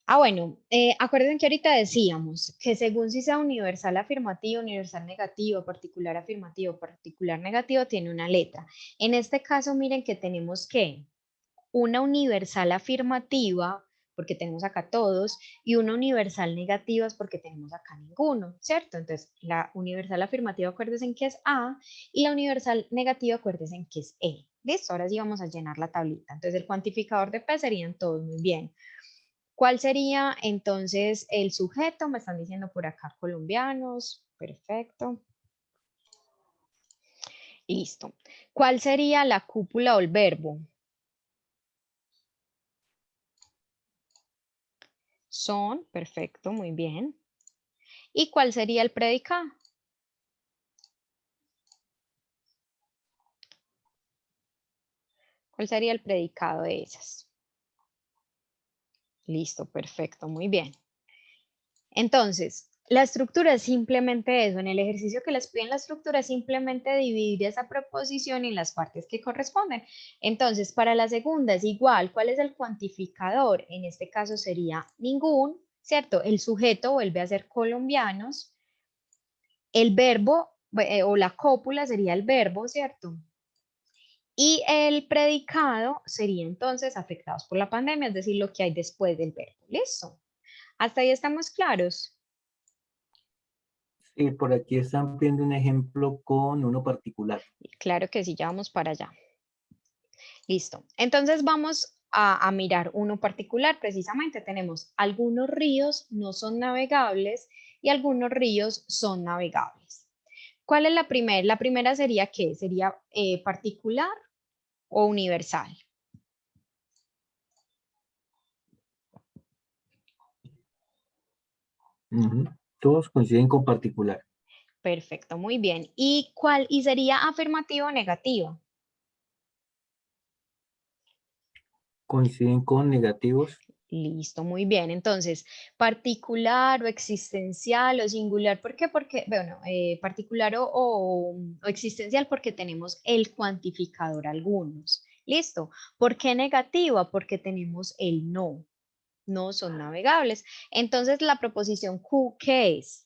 Ah, bueno, acuérdense que ahorita decíamos que según si sea universal afirmativo, universal negativo, particular negativo, tiene una letra. En este caso, miren que tenemos que una universal afirmativa, porque tenemos acá todos, y una universal negativa es porque tenemos acá ninguno, ¿cierto? Entonces, la universal afirmativa, acuérdense en que es A, y la universal negativa, acuérdense en que es E. ¿Listo? Ahora sí vamos a llenar la tablita. Entonces, el cuantificador de P serían todos, muy bien. ¿Cuál sería entonces el sujeto? Me están diciendo por acá colombianos. Perfecto. Listo. ¿Cuál sería la cúpula o el verbo? Son, perfecto, muy bien. ¿Y cuál sería el predicado? ¿Cuál sería el predicado de esas? Listo, perfecto, muy bien. Entonces, la estructura es simplemente eso. En el ejercicio que les piden la estructura es simplemente dividir esa proposición en las partes que corresponden. Entonces, para la segunda es igual. ¿Cuál es el cuantificador? En este caso sería ningún, ¿cierto? El sujeto vuelve a ser colombianos. El verbo o la cópula sería el verbo, ¿cierto? Y el predicado sería entonces afectados por la pandemia, es decir, lo que hay después del verbo. ¿Listo? ¿Hasta ahí estamos claros? Sí, por aquí están viendo un ejemplo con uno particular. Claro que sí, ya vamos para allá. Listo. Entonces vamos a mirar uno particular. Precisamente tenemos algunos ríos no son navegables y algunos ríos son navegables. ¿Cuál es la primera? La primera sería ¿qué? Sería particular o universal. Ujú. Todos coinciden con particular. Perfecto, muy bien. ¿Y cuál? ¿Y sería afirmativa o negativa? Coinciden con negativos. Listo, muy bien. Entonces, particular o existencial o singular, ¿por qué? Porque, bueno, particular o existencial porque tenemos el cuantificador algunos. Listo. ¿Por qué negativa? Porque tenemos el no. No son navegables. Entonces, la proposición Q, ¿qué es?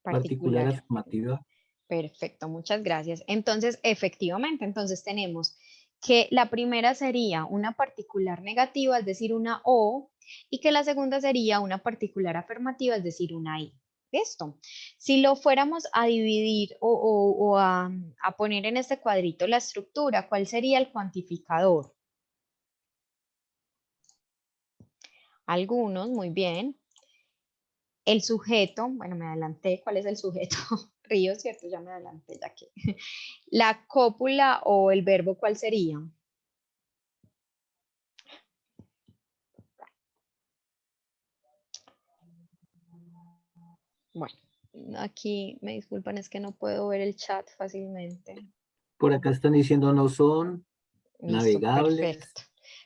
Particular Particular. afirmativa. Perfecto, muchas gracias. Entonces, efectivamente, entonces tenemos que la primera sería una particular negativa, es decir, una O, y que la segunda sería una particular afirmativa, es decir, una I. ¿Listo? Si lo fuéramos a dividir o a poner en este cuadrito la estructura, ¿cuál sería el cuantificador? Algunos, muy bien. El sujeto, bueno, me adelanté, ¿cuál es el sujeto? Río, ¿cierto? Ya me adelanté, ya que. La cópula o el verbo, ¿cuál sería? Bueno, aquí me disculpan, es que no puedo ver el chat fácilmente. Por acá están diciendo no son Listo, navegables. perfecto.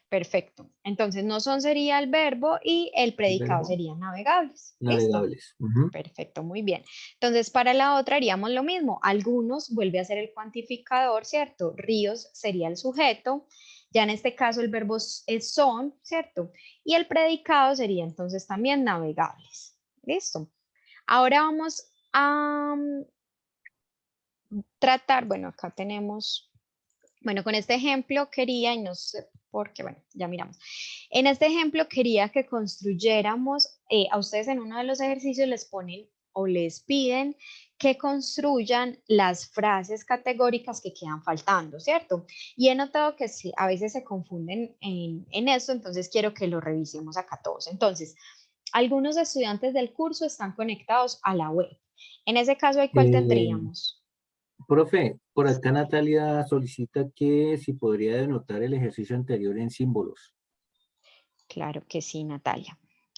Perfecto. Entonces, no son sería el verbo y el predicado Verbo, sería navegables. ¿Listo? navegables. Ujú. Perfecto, muy bien. Entonces, para la otra haríamos lo mismo. Algunos vuelve a ser el cuantificador, ¿cierto? Ríos sería el sujeto. Ya en este caso el verbo es son, ¿cierto? Y el predicado sería entonces también navegables. ¿Listo? Ahora vamos a tratar, bueno, acá tenemos, bueno, con este ejemplo quería, y no sé por qué, bueno, ya miramos. En este ejemplo quería que construyéramos, a ustedes en uno de los ejercicios les ponen o les piden que construyan las frases categóricas que quedan faltando, ¿cierto? Y he notado que sí, a veces se confunden en esto, entonces quiero que lo revisemos acá todos. Entonces, algunos estudiantes del curso están conectados a la web. En ese caso, ¿cuál Eh, tendríamos? Profe, por acá Natalia solicita que si podría denotar el ejercicio anterior en símbolos. Claro que sí, Natalia.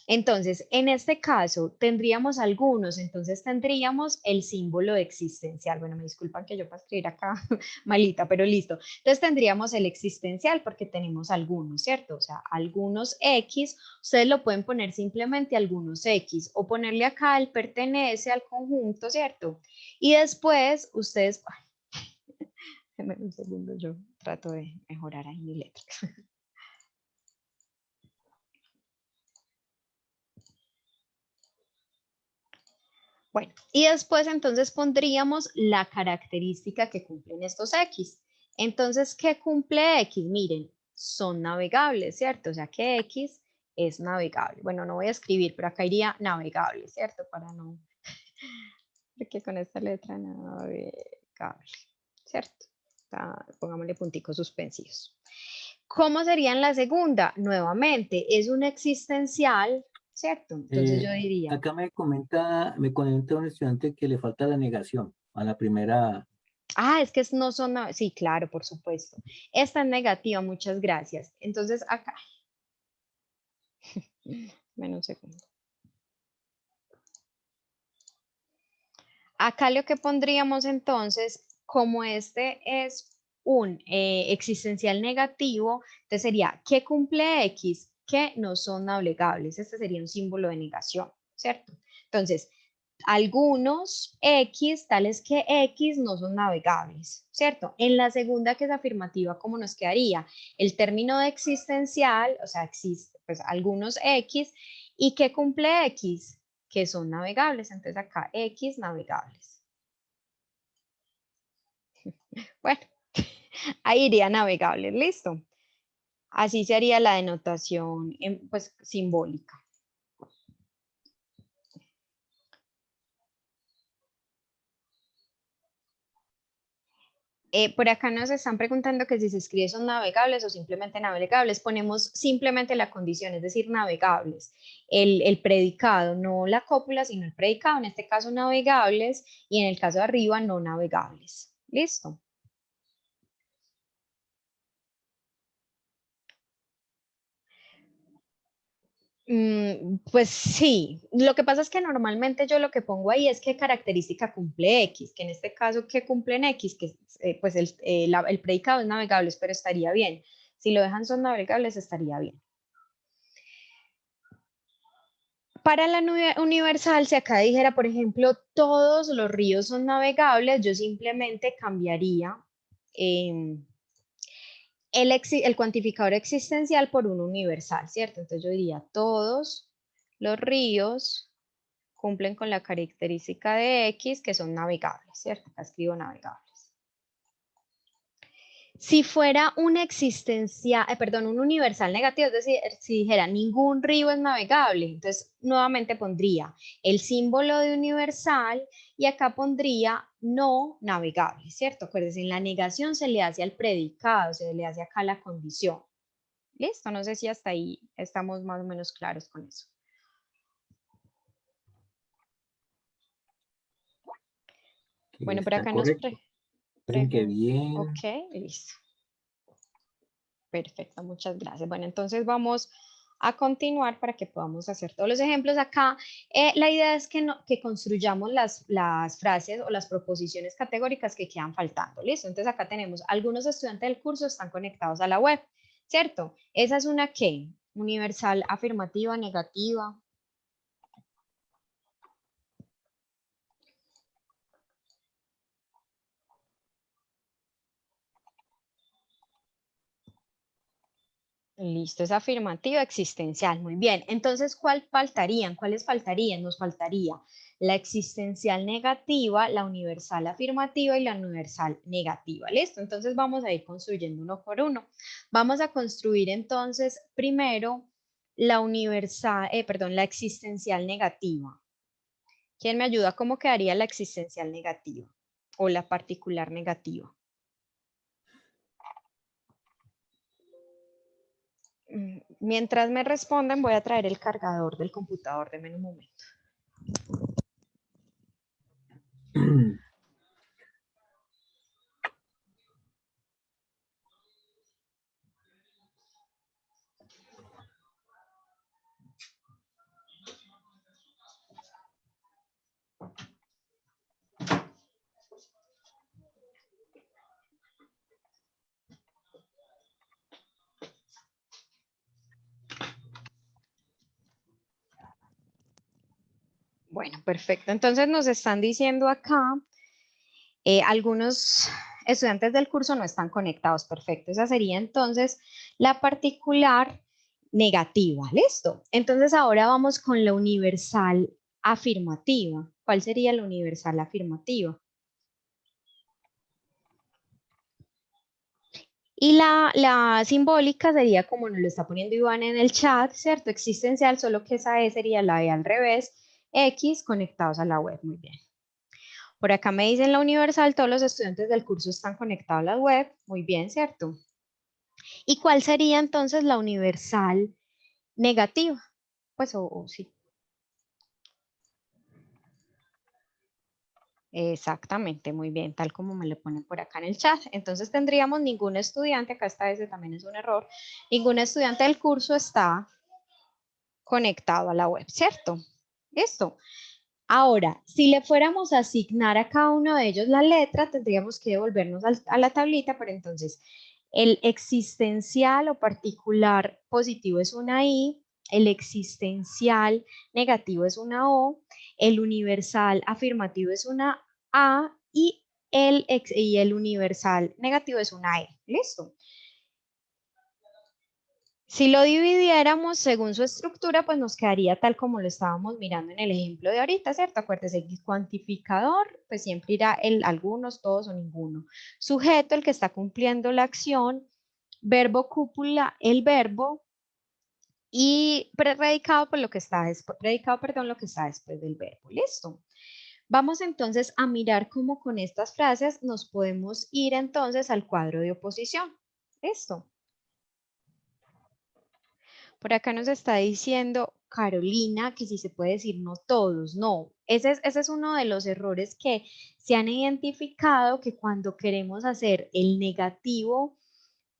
Entonces, en este caso, tendríamos algunos, entonces tendríamos el símbolo existencial. Bueno, me disculpan que yo para escribir acá malita, pero listo. Entonces tendríamos el existencial porque tenemos algunos, ¿cierto? O sea, algunos X, ustedes lo pueden poner simplemente algunos X o ponerle acá el pertenece al conjunto, ¿cierto? Y después ustedes, ay, déjenme un segundo, yo trato de mejorar ahí mi letra. Bueno, y después entonces pondríamos la característica que cumplen estos X. Entonces, ¿qué cumple X? Miren, son navegables, ¿cierto? O sea que X es navegable. Bueno, no voy a escribir, pero acá iría navegable, ¿cierto? Para no, porque con esta letra navegable, ¿cierto? Pongámosle punticos suspensivos. ¿Cómo sería en la segunda? Nuevamente, es un existencial, ¿cierto? Entonces Eh, yo diría, Acá me comenta un estudiante que le falta la negación a la primera. es que no son, sí, claro, por supuesto. Esta es negativa, muchas gracias. Entonces acá, menos un segundo. Acá lo que pondríamos entonces, como este es un existencial negativo, entonces sería que cumple X, que no son navegables. Este sería un símbolo de negación, ¿cierto? Entonces, algunos X, tales que X, no son navegables, ¿cierto? En la segunda, que es afirmativa, ¿cómo nos quedaría? El término de existencial, o sea, existe, pues algunos X, y que cumple X, que son navegables. Entonces acá X navegables. Bueno, ahí iría navegables, listo. Así sería la denotación pues, simbólica. Por acá nos están preguntando que si se escribe son navegables o simplemente navegables. Ponemos simplemente la condición, es decir, navegables. El predicado, no la cópula, sino el predicado, en este caso navegables, y en el caso de arriba no navegables. Listo. Pues sí, lo que pasa es que normalmente yo lo que pongo ahí es qué característica cumple X, que en este caso que cumplen X, que pues el predicado es navegables, pero estaría bien. Si lo dejan son navegables, estaría bien. Para la universal, si acá dijera, por ejemplo, todos los ríos son navegables, yo simplemente cambiaría el cuantificador existencial por un universal, ¿cierto? Entonces yo diría, todos los ríos cumplen con la característica de X, que son navegables, ¿cierto? Acá escribo navegables. Si fuera un un universal negativo, es decir, si dijera ningún río es navegable, entonces nuevamente pondría el símbolo de universal y acá pondría no navegable, ¿cierto? Acuérdense, en la negación se le hace al predicado, se le hace acá la condición. Listo, no sé si hasta ahí estamos más o menos claros con eso. Bueno, por Está acá nos correcto. Dicen que preguntan. bien. Ok, listo. Perfecto, muchas gracias. Bueno, entonces vamos a continuar para que podamos hacer todos los ejemplos acá. La idea es que construyamos las frases o las proposiciones categóricas que quedan faltando. ¿Listo? Entonces acá tenemos, algunos estudiantes del curso están conectados a la web, ¿cierto? Esa es una ¿qué? Universal, afirmativa, negativa. Listo, es afirmativa existencial. Muy bien. Entonces, ¿cuáles faltarían? Nos faltaría la existencial negativa, la universal afirmativa y la universal negativa. ¿Listo? Entonces, vamos a ir construyendo uno por uno. Vamos a construir entonces primero la la existencial negativa. ¿Quién me ayuda? ¿Cómo quedaría la existencial negativa o la particular negativa? Mientras me responden, voy a traer el cargador del computador. Denme un momento. Bueno, perfecto. Entonces nos están diciendo acá, algunos estudiantes del curso no están conectados. Perfecto. Esa sería entonces la particular negativa. ¿Listo? Entonces ahora vamos con la universal afirmativa. ¿Cuál sería la universal afirmativa? Y la simbólica sería como nos lo está poniendo Iván en el chat, ¿cierto? Existencial, solo que esa E sería la E al revés, X conectados a la web. Muy bien. Por acá me dicen la universal, todos los estudiantes del curso están conectados a la web. Muy bien, ¿cierto? ¿Y cuál sería entonces la universal negativa? Pues o sí. Exactamente, muy bien, tal como me lo ponen por acá en el chat. Entonces tendríamos ningún estudiante, acá esta vez también es un error, ningún estudiante del curso está conectado a la web, ¿cierto? Listo. Ahora, si le fuéramos a asignar a cada uno de ellos la letra, tendríamos que devolvernos a la tablita, pero entonces el existencial o particular positivo es una I, el existencial negativo es una O, el universal afirmativo es una A y el universal negativo es una E. ¿Listo? Si lo dividiéramos según su estructura, pues nos quedaría tal como lo estábamos mirando en el ejemplo de ahorita, ¿cierto? Acuérdese que el cuantificador, pues siempre irá el algunos, todos o ninguno. Sujeto, el que está cumpliendo la acción. Verbo cúpula, el verbo. Y predicado, pues lo que está después, predicado, perdón, lo que está después del verbo. ¿Listo? Vamos entonces a mirar cómo con estas frases nos podemos ir entonces al cuadro de oposición. ¿Listo? Por acá nos está diciendo Carolina que si se puede decir no todos, no. Ese es uno de los errores que se han identificado, que cuando queremos hacer el negativo,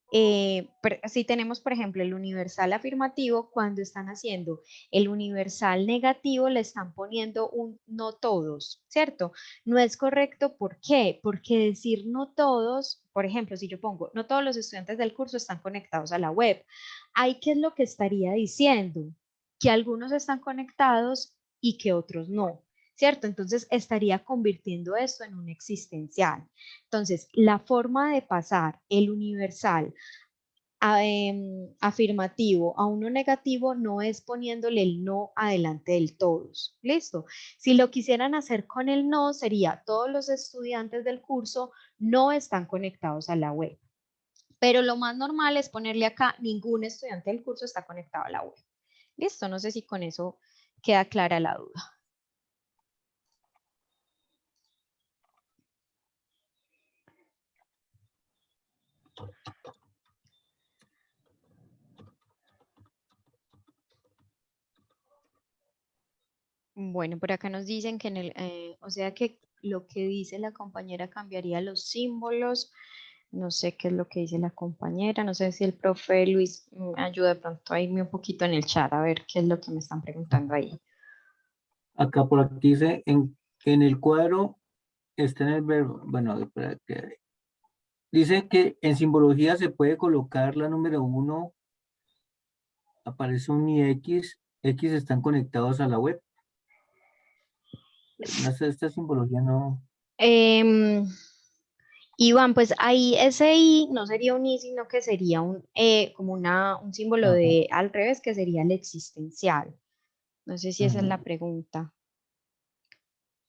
si tenemos, por ejemplo, el universal afirmativo, cuando están haciendo el universal negativo, le están poniendo un no todos, ¿cierto? No es correcto, ¿por qué? Porque decir no todos, por ejemplo, si yo pongo no todos los estudiantes del curso están conectados a la web, ¿ahí qué es lo que estaría diciendo? Que algunos están conectados y que otros no, ¿cierto? Entonces estaría convirtiendo esto en un existencial. Entonces, la forma de pasar el universal afirmativo a uno negativo no es poniéndole el no adelante del todos. ¿Listo? Si lo quisieran hacer con el no, sería todos los estudiantes del curso no están conectados a la web. Pero lo más normal es ponerle acá ningún estudiante del curso está conectado a la web. ¿Listo? No sé si con eso queda clara la duda. Bueno, por acá nos dicen que o sea que lo que dice la compañera cambiaría los símbolos. No sé qué es lo que dice la compañera. No sé si el profe Luis me ayuda de pronto a irme un poquito en el chat a ver qué es lo que me están preguntando ahí. Acá por aquí dice, en el cuadro está en el verbo, bueno, dice que en simbología se puede colocar la número 1, aparece un X, X están conectados a la web. No sé, esta simbología no. Em, Iván, pues ahí ese I no sería un I, sino que sería como un símbolo Ajá, de al revés, que sería el existencial. No sé si esa es la ujú. pregunta.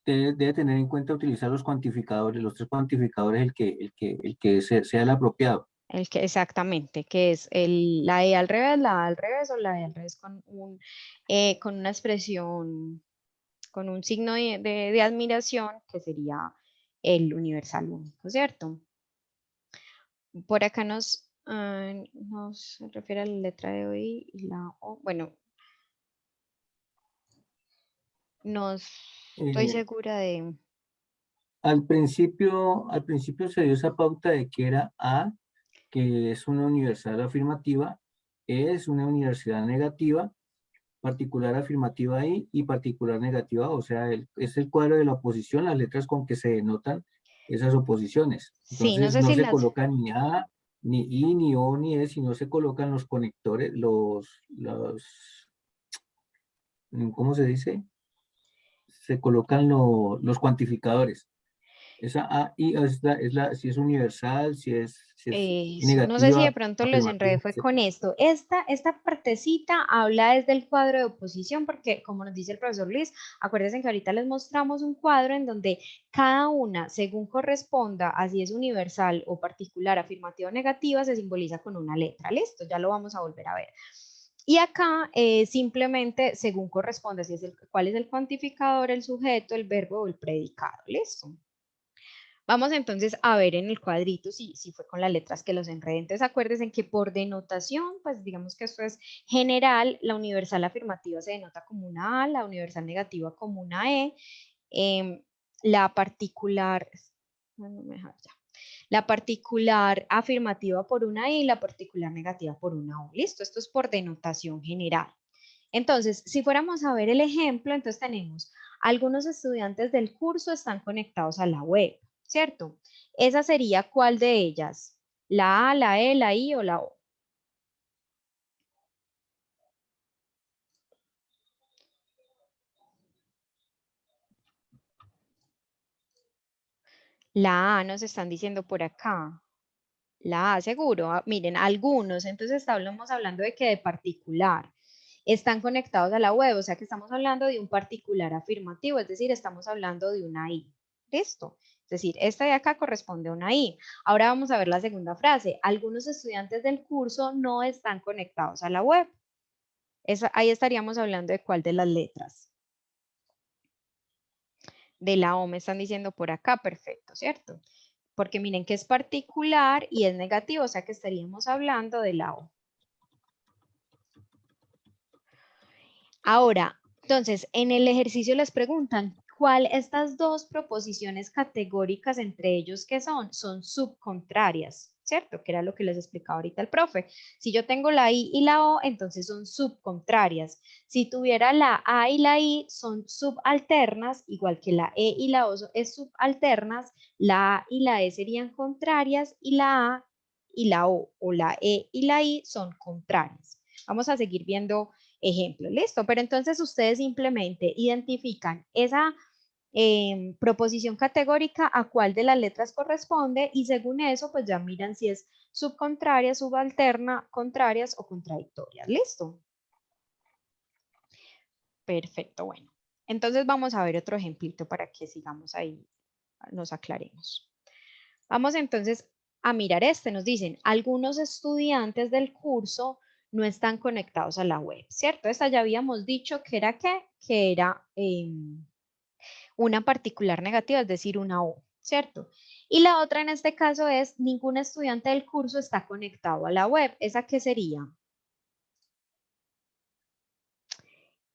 Debe tener en cuenta utilizar los cuantificadores, los tres cuantificadores, el que sea el apropiado. El que exactamente, que es la E al revés, la A al revés o la E al revés con una expresión, con un signo de admiración, que sería el universal único, ¿cierto? Por acá nos refiere a la letra de hoy y la O. Bueno, no estoy Eh, segura de... al principio se dio esa pauta de que era A, que es una universal afirmativa, E es una universidad negativa, particular afirmativa I y particular negativa, o sea, es el cuadro de la oposición, las letras con que se denotan esas oposiciones. Sí, no Entonces sé no si se las... coloca ni A, ni I, ni O, ni E, sino se colocan los conectores, ¿cómo se dice? Se colocan los cuantificadores. Esa A, I si es universal, si es Eso, no sé si de negativa, pronto los enredé afirmativa, fue con etcétera. esto. Esta partecita habla desde el cuadro de oposición, porque como nos dice el profesor Luis, acuérdense que ahorita les mostramos un cuadro en donde cada una, según corresponda, así es universal o particular, afirmativa o negativa, se simboliza con una letra. Listo, ya lo vamos a volver a ver. Y acá simplemente, según corresponde, si es cuál es el cuantificador, el sujeto, el verbo o el predicado. Listo. Vamos entonces a ver en el cuadrito si fue con las letras que los enredé. Entonces acuérdense que por denotación, pues digamos que esto es general, la universal afirmativa se denota como una A, la universal negativa como una E, la particular, bueno, mejor ya, la particular afirmativa por una I y la particular negativa por una O. Listo, esto es por denotación general. Entonces, si fuéramos a ver el ejemplo, entonces tenemos Algunos estudiantes del curso están conectados a la web, ¿cierto? ¿Esa sería cuál de ellas? ¿La A, la E, la I o la O? La A nos están diciendo por acá. La A, seguro. Miren, algunos, entonces estamos hablando de que de particular están conectados a la web, o sea que estamos hablando de un particular afirmativo, es decir, estamos hablando de una I. ¿Listo? Es decir, esta de acá corresponde a una I. Ahora vamos a ver la segunda frase. Algunos estudiantes del curso no están conectados a la web. Ahí estaríamos hablando de cuál de las letras. De la O me están diciendo por acá, perfecto, ¿cierto? Porque miren que es particular y es negativo, o sea que estaríamos hablando de la O. Ahora, entonces, en el ejercicio les preguntan, ¿cuál estas dos proposiciones categóricas entre ellos qué son? Son subcontrarias, ¿cierto? Que era lo que les explicaba ahorita el profe. Si yo tengo la I y la O, entonces son subcontrarias. Si tuviera la A y la I, son subalternas, igual que la E y la O es subalternas, la A y la E serían contrarias y la A y la o la E y la I son contrarias. Vamos a seguir viendo ejemplo, listo. Pero entonces ustedes simplemente identifican esa proposición categórica a cuál de las letras corresponde y según eso, pues ya miran si es subcontraria, subalterna, contrarias o contradictorias. ¿Listo? Perfecto, bueno. Entonces vamos a ver otro ejemplito para que sigamos ahí, nos aclaremos. Vamos entonces a mirar este. Nos dicen, algunos estudiantes del curso no están conectados a la web, ¿cierto? Esta ya habíamos dicho que era ¿qué? Que era una particular negativa, es decir, una O, ¿cierto? Y la otra en este caso es, ningún estudiante del curso está conectado a la web. ¿Esa qué sería?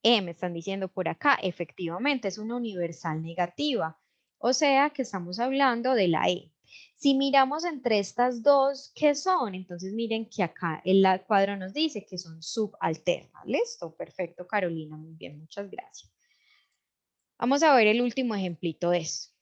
Me están diciendo por acá, efectivamente, es una universal negativa. O sea que estamos hablando de la E. Si miramos entre estas dos, ¿qué son? Entonces miren que acá el cuadro nos dice que son subalternas. ¿Listo? Perfecto, Carolina. Muy bien, muchas gracias. Vamos a ver el último ejemplito de esto.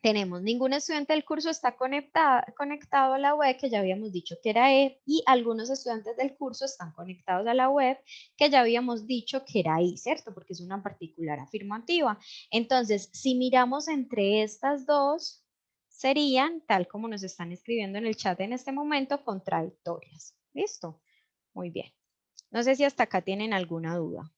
Tenemos ningún estudiante del curso está conectado a la web, que ya habíamos dicho que era E, y algunos estudiantes del curso están conectados a la web, que ya habíamos dicho que era I, ¿cierto? Porque es una particular afirmativa. Entonces, si miramos entre estas dos, serían, tal como nos están escribiendo en el chat en este momento, contradictorias. ¿Listo? Muy bien. No sé si hasta acá tienen alguna duda.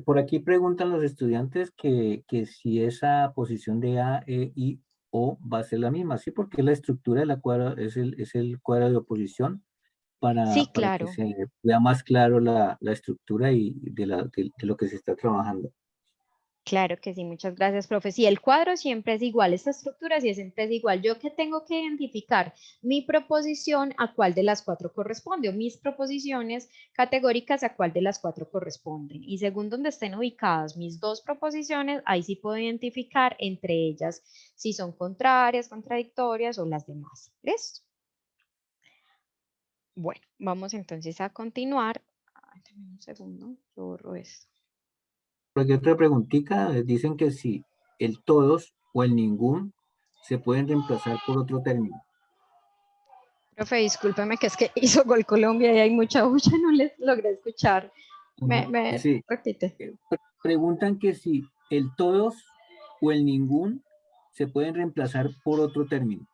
Por aquí preguntan los estudiantes que si esa posición de A, E, I, O va a ser la misma, sí, porque la estructura de la cuadra es el cuadro de oposición Sí, para que claro. se vea más claro la estructura y de lo que se está trabajando. Claro que sí, muchas gracias, profe. Sí, el cuadro siempre es igual, esta estructura siempre es igual. Yo que tengo que identificar mi proposición a cuál de las cuatro corresponde, o mis proposiciones categóricas a cuál de las cuatro corresponden. Y según donde estén ubicadas mis dos proposiciones, ahí sí puedo identificar entre ellas si son contrarias, contradictorias o las demás. ¿Listo? Bueno, vamos entonces a continuar. Ay, dame un segundo, yo borro esto. Por aquí otra preguntita, dicen que si el todos o el ningún se pueden reemplazar por otro término. Profe, discúlpeme que es que hizo gol Colombia y hay mucha bulla, no les logré escuchar. Me Sí, repite. preguntan que si el todos o el ningún se pueden reemplazar por otro término.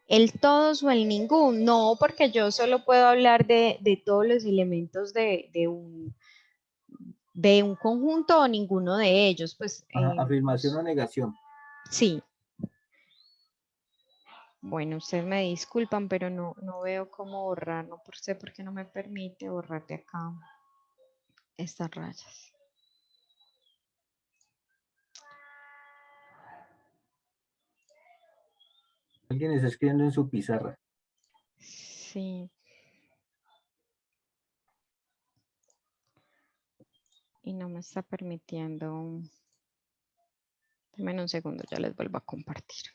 El todos o el ningún, no, porque yo solo puedo hablar de todos los elementos de un conjunto o ninguno de ellos, pues Ajá, afirmación o negación. sí. Bueno, ustedes me disculpan, pero no veo cómo borrar, no sé por qué no me permite borrar de acá estas rayas. Alguien está escribiendo en su pizarra. Sí. Y no me está permitiendo. Denme un segundo, ya les vuelvo a compartir.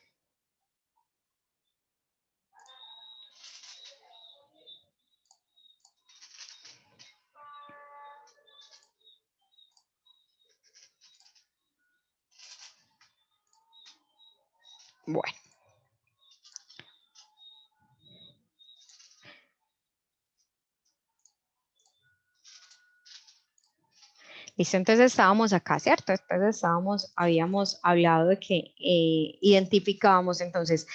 Bueno. Listo, entonces estábamos acá, ¿cierto? Entonces habíamos hablado de que identificábamos entonces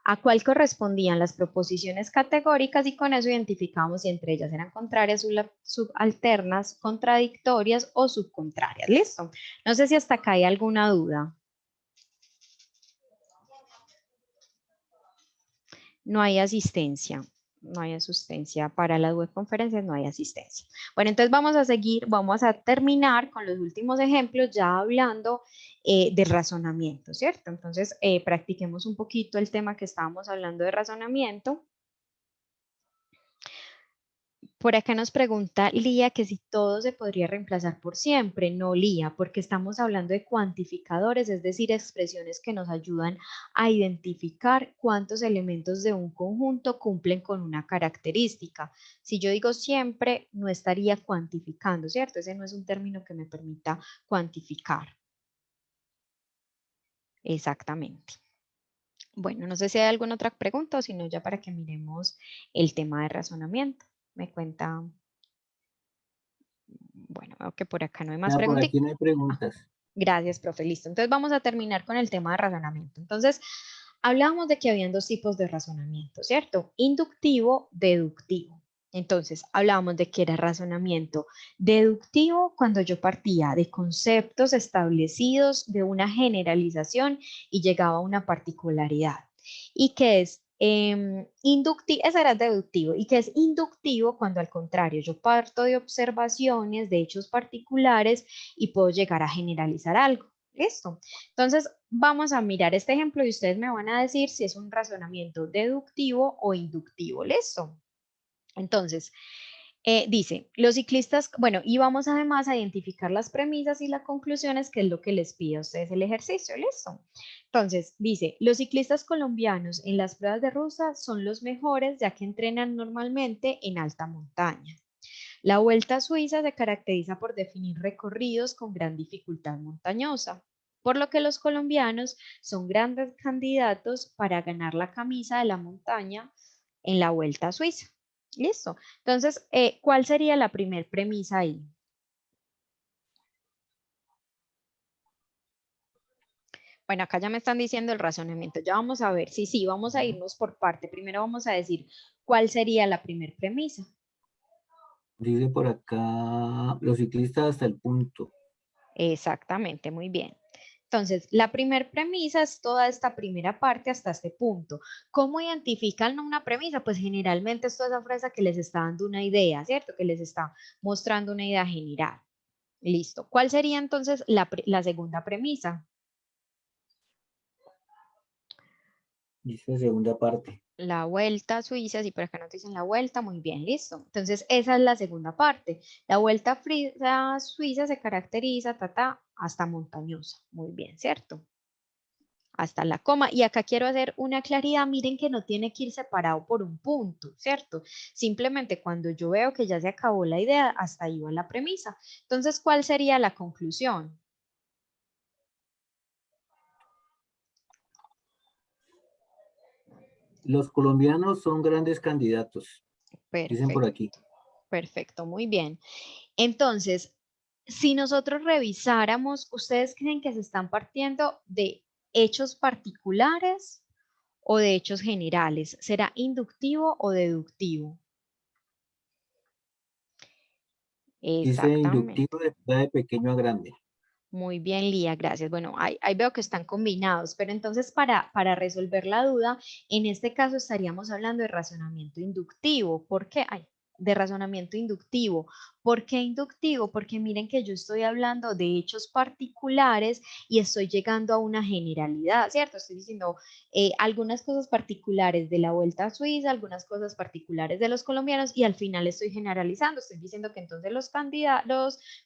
a cuál correspondían las proposiciones categóricas y con eso identificábamos si entre ellas eran contrarias, subalternas, contradictorias o subcontrarias. ¿Listo? No sé si hasta acá hay alguna duda. No hay asistencia. No hay asistencia para las webconferencias, no hay asistencia. Bueno, entonces vamos a seguir, vamos a terminar con los últimos ejemplos ya hablando del razonamiento, ¿cierto? Entonces, practiquemos un poquito el tema que estábamos hablando de razonamiento. Por acá nos pregunta Lía que si todo se podría reemplazar por siempre. No, Lía, porque estamos hablando de cuantificadores, es decir, expresiones que nos ayudan a identificar cuántos elementos de un conjunto cumplen con una característica. Si yo digo siempre, no estaría cuantificando, ¿cierto? Ese no es un término que me permita cuantificar. Exactamente. Bueno, no sé si hay alguna otra pregunta o si no, ya para que miremos el tema de razonamiento. Me cuenta. Bueno, veo que por acá no hay más Por preguntas. aquí no hay preguntas. Gracias, profe. Listo. Entonces vamos a terminar con el tema de razonamiento. Entonces, hablábamos de que habían dos tipos de razonamiento, ¿cierto? Inductivo, deductivo. Entonces, hablábamos de que era razonamiento deductivo cuando yo partía de conceptos establecidos, de una generalización y llegaba a una particularidad. Y que es inductivo, ese era deductivo, y que es inductivo cuando al contrario yo parto de observaciones, de hechos particulares y puedo llegar a generalizar algo. ¿Listo? Entonces, vamos a mirar este ejemplo y ustedes me van a decir si es un razonamiento deductivo o inductivo. ¿Listo? Entonces, dice, los ciclistas, bueno, y vamos además a identificar las premisas y las conclusiones, que es lo que les pide a ustedes el ejercicio, ¿listo? Entonces, dice, los ciclistas colombianos en las pruebas de ruta son los mejores ya que entrenan normalmente en alta montaña. La Vuelta a Suiza se caracteriza por definir recorridos con gran dificultad montañosa, por lo que los colombianos son grandes candidatos para ganar la camisa de la montaña en la Vuelta a Suiza. Listo. Entonces, ¿cuál sería la primer premisa ahí? Bueno, acá ya me están diciendo el razonamiento. Ya vamos a ver. Sí, vamos a irnos por parte. Primero vamos a decir cuál sería la primer premisa. Dice por acá, los ciclistas hasta el punto. Exactamente, muy bien. Entonces, la primera premisa es toda esta primera parte hasta este punto. ¿Cómo identifican una premisa? Pues generalmente es toda esa frase que les está dando una idea, ¿cierto? Que les está mostrando una idea general. Listo. ¿Cuál sería entonces la segunda premisa? Dice segunda parte. La Vuelta a Suiza, si por acá nos dicen la vuelta, muy bien, listo. Entonces, esa es la segunda parte. La Vuelta a Suiza se caracteriza, hasta montañosa. Muy bien, ¿cierto? Hasta la coma. Y acá quiero hacer una claridad, miren que no tiene que ir separado por un punto, ¿cierto? Simplemente cuando yo veo que ya se acabó la idea, hasta ahí va la premisa. Entonces, ¿cuál sería la conclusión? Los colombianos son grandes candidatos, dicen por Perfecto, aquí. perfecto, muy bien. Entonces, si nosotros revisáramos, ¿ustedes creen que se están partiendo de hechos particulares o de hechos generales? ¿Será inductivo o deductivo? Dice Exactamente. inductivo de pequeño a grande. Muy bien, Lía, gracias. Bueno, ahí veo que están combinados, pero entonces para resolver la duda, en este caso estaríamos hablando de razonamiento inductivo. ¿Por qué? Ay, de razonamiento inductivo. ¿Por qué inductivo? Porque miren que yo estoy hablando de hechos particulares y estoy llegando a una generalidad, ¿cierto? Estoy diciendo algunas cosas particulares de la Vuelta a Suiza, algunas cosas particulares de los colombianos y al final estoy generalizando. Estoy diciendo que entonces los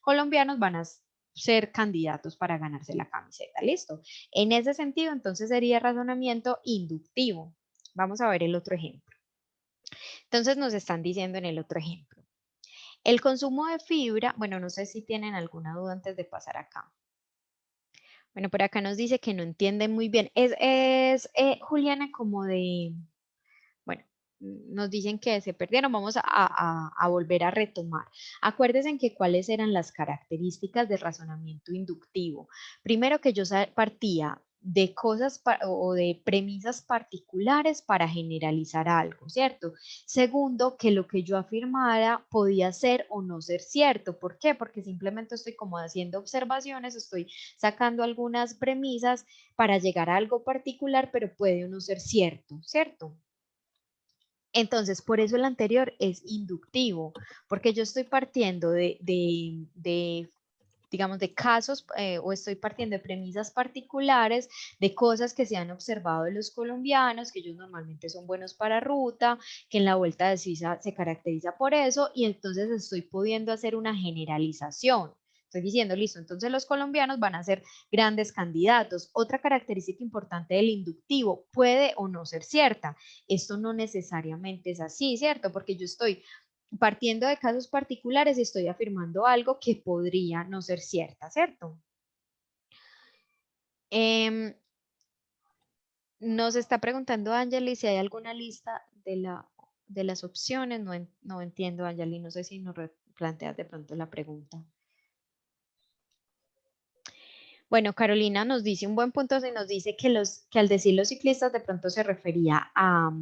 colombianos van a ser candidatos para ganarse la camiseta. ¿Listo? En ese sentido, entonces sería razonamiento inductivo. Vamos a ver el otro ejemplo. Entonces nos están diciendo en el otro ejemplo. El consumo de fibra, bueno, no sé si tienen alguna duda antes de pasar acá. Bueno, por acá nos dice que no entiende muy bien. Juliana, como de, bueno, nos dicen que se perdieron. Vamos a volver a retomar. Acuérdense en que cuáles eran las características de razonamiento inductivo. Primero que yo partía de cosas o de premisas particulares para generalizar algo, ¿cierto? Segundo, que lo que yo afirmara podía ser o no ser cierto. ¿Por qué? Porque simplemente estoy como haciendo observaciones, estoy sacando algunas premisas para llegar a algo particular, pero puede o no ser cierto, ¿cierto? Entonces, por eso el anterior es inductivo, porque yo estoy partiendo digamos, de casos o estoy partiendo de premisas particulares, de cosas que se han observado de los colombianos, que ellos normalmente son buenos para ruta, que en la Vuelta de Suiza se caracteriza por eso, y entonces estoy pudiendo hacer una generalización. Estoy diciendo, listo, entonces los colombianos van a ser grandes candidatos. Otra característica importante del inductivo puede o no ser cierta. Esto no necesariamente es así, ¿cierto? Porque yo estoy partiendo de casos particulares y estoy afirmando algo que podría no ser cierta, ¿cierto? Em, Nos está preguntando Angeli si hay alguna lista de las opciones. No, no entiendo, Angeli, no sé si nos planteas de pronto la pregunta. Bueno, Carolina nos dice un buen punto, se nos dice que al decir los ciclistas de pronto se refería a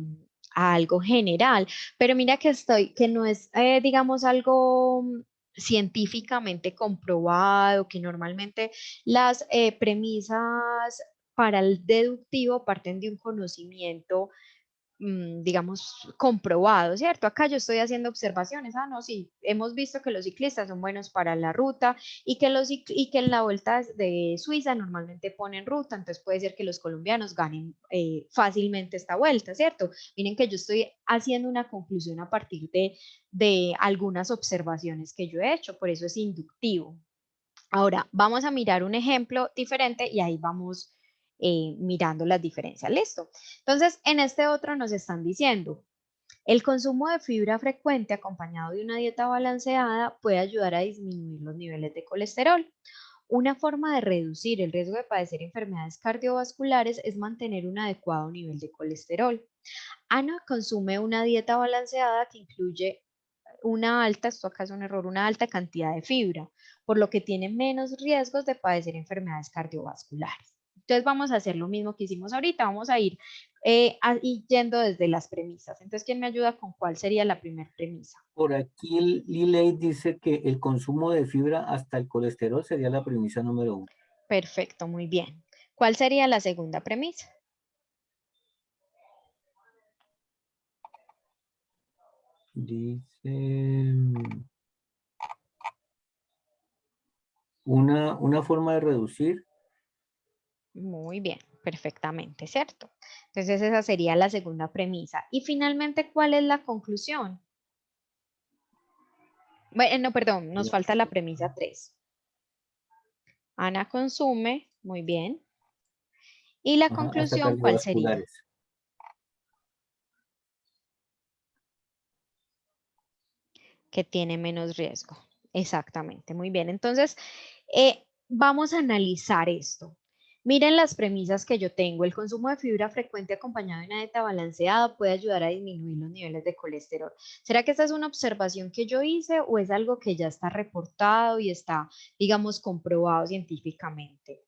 algo general, pero mira que no es, digamos, algo científicamente comprobado, que normalmente las premisas para el deductivo parten de un conocimiento digamos, comprobado, ¿cierto? Acá yo estoy haciendo observaciones, no, sí, hemos visto que los ciclistas son buenos para la ruta y y que en la Vuelta de Suiza normalmente ponen ruta, entonces puede ser que los colombianos ganen fácilmente esta vuelta, ¿cierto? Miren que yo estoy haciendo una conclusión a partir de algunas observaciones que yo he hecho, por eso es inductivo. Ahora, vamos a mirar un ejemplo diferente y ahí vamos mirando las diferencias. Listo. Entonces, en este otro nos están diciendo, el consumo de fibra frecuente acompañado de una dieta balanceada puede ayudar a disminuir los niveles de colesterol. Una forma de reducir el riesgo de padecer enfermedades cardiovasculares es mantener un adecuado nivel de colesterol. Ana consume una dieta balanceada que incluye una alta, esto acá es un error, una alta cantidad de fibra, por lo que tiene menos riesgos de padecer enfermedades cardiovasculares. Entonces vamos a hacer lo mismo que hicimos ahorita, vamos a ir yendo desde las premisas. Entonces, ¿quién me ayuda con cuál sería la primera premisa? Por aquí Liley dice que el consumo de fibra hasta el colesterol sería la premisa número 1. Perfecto, muy bien. ¿Cuál sería la segunda premisa? Dice una forma de reducir. Muy bien, perfectamente, ¿cierto? Entonces esa sería la segunda premisa. Y finalmente, ¿cuál es la conclusión? Bueno, no, perdón, nos falta la premisa 3. Ana consume, muy bien. ¿Y la Ajá, hasta conclusión cuál sería? cardiovasculares. Que tiene menos riesgo. Exactamente, muy bien. Entonces, vamos a analizar esto. Miren las premisas que yo tengo. El consumo de fibra frecuente acompañado de una dieta balanceada puede ayudar a disminuir los niveles de colesterol. ¿Será que esta es una observación que yo hice o es algo que ya está reportado y está, digamos, comprobado científicamente?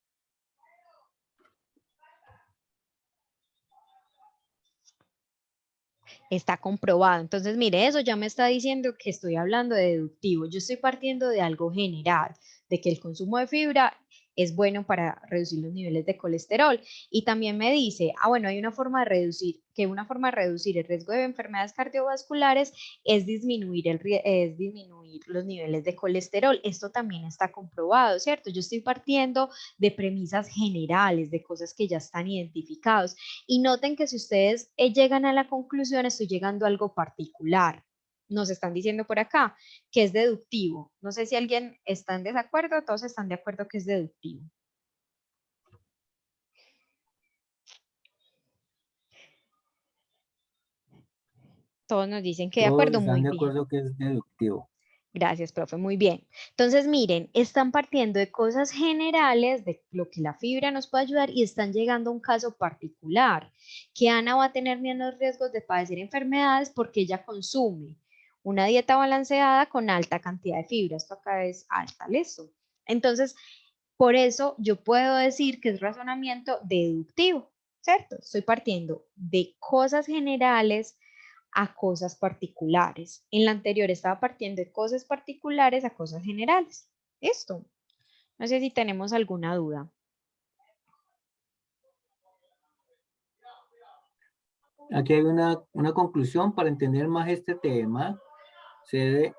Está comprobado. Entonces, mire, eso ya me está diciendo que estoy hablando de deductivo. Yo estoy partiendo de algo general, de que el consumo de fibra es bueno para reducir los niveles de colesterol. Y también me dice, bueno, hay una forma de reducir, que una forma de reducir el riesgo de enfermedades cardiovasculares es es disminuir los niveles de colesterol. Esto también está comprobado, ¿cierto? Yo estoy partiendo de premisas generales, de cosas que ya están identificados. Y noten que si ustedes llegan a la conclusión, estoy llegando a algo particular. Nos están diciendo por acá que es deductivo. No sé si alguien está en desacuerdo, todos están de acuerdo que es deductivo. Todos nos dicen que de Todos acuerdo, están muy de bien. acuerdo que es deductivo. Gracias, profe. Muy bien. Entonces, miren, están partiendo de cosas generales, de lo que la fibra nos puede ayudar y están llegando a un caso particular, que Ana va a tener menos riesgos de padecer enfermedades porque ella consume una dieta balanceada con alta cantidad de fibra. Esto acá es alta, ¿listo? Entonces, por eso yo puedo decir que es razonamiento deductivo, ¿cierto? Estoy partiendo de cosas generales a cosas particulares. En la anterior estaba partiendo de cosas particulares a cosas generales. Esto. No sé si tenemos alguna duda. Aquí hay una conclusión para entender más este tema. Se debe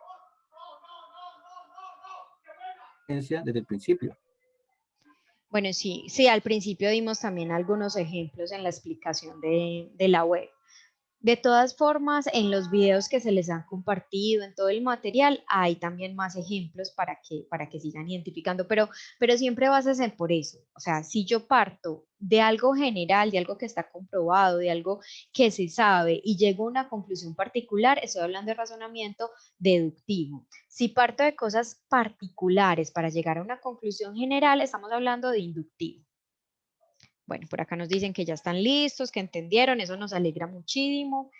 desde el principio. Bueno, sí, sí, al principio dimos también algunos ejemplos en la explicación de la web. De todas formas, en los videos que se les han compartido, en todo el material, hay también más ejemplos para que sigan identificando, pero siempre vas a ser por eso. O sea, si yo parto de algo general, de algo que está comprobado, de algo que se sabe y llego a una conclusión particular, estoy hablando de razonamiento deductivo. Si parto de cosas particulares para llegar a una conclusión general, estamos hablando de inductivo. Bueno, por acá nos dicen que ya están listos, que entendieron, eso nos alegra muchísimo,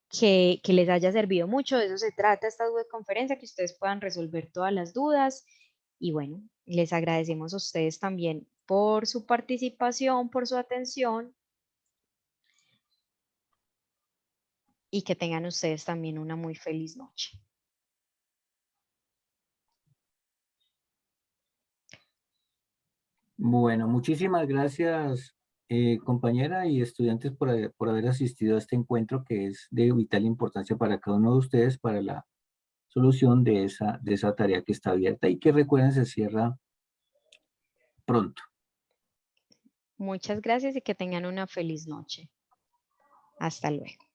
que les haya servido mucho, de eso se trata esta conferencia, que ustedes puedan resolver todas las dudas y bueno, les agradecemos a ustedes también por su participación, por su atención y que tengan ustedes también una muy feliz noche. Bueno, muchísimas gracias, compañera y estudiantes por haber asistido a este encuentro que es de vital importancia para cada uno de ustedes para la solución de esa tarea que está abierta y que recuerden se cierra pronto. Muchas gracias y que tengan una feliz noche. Hasta luego.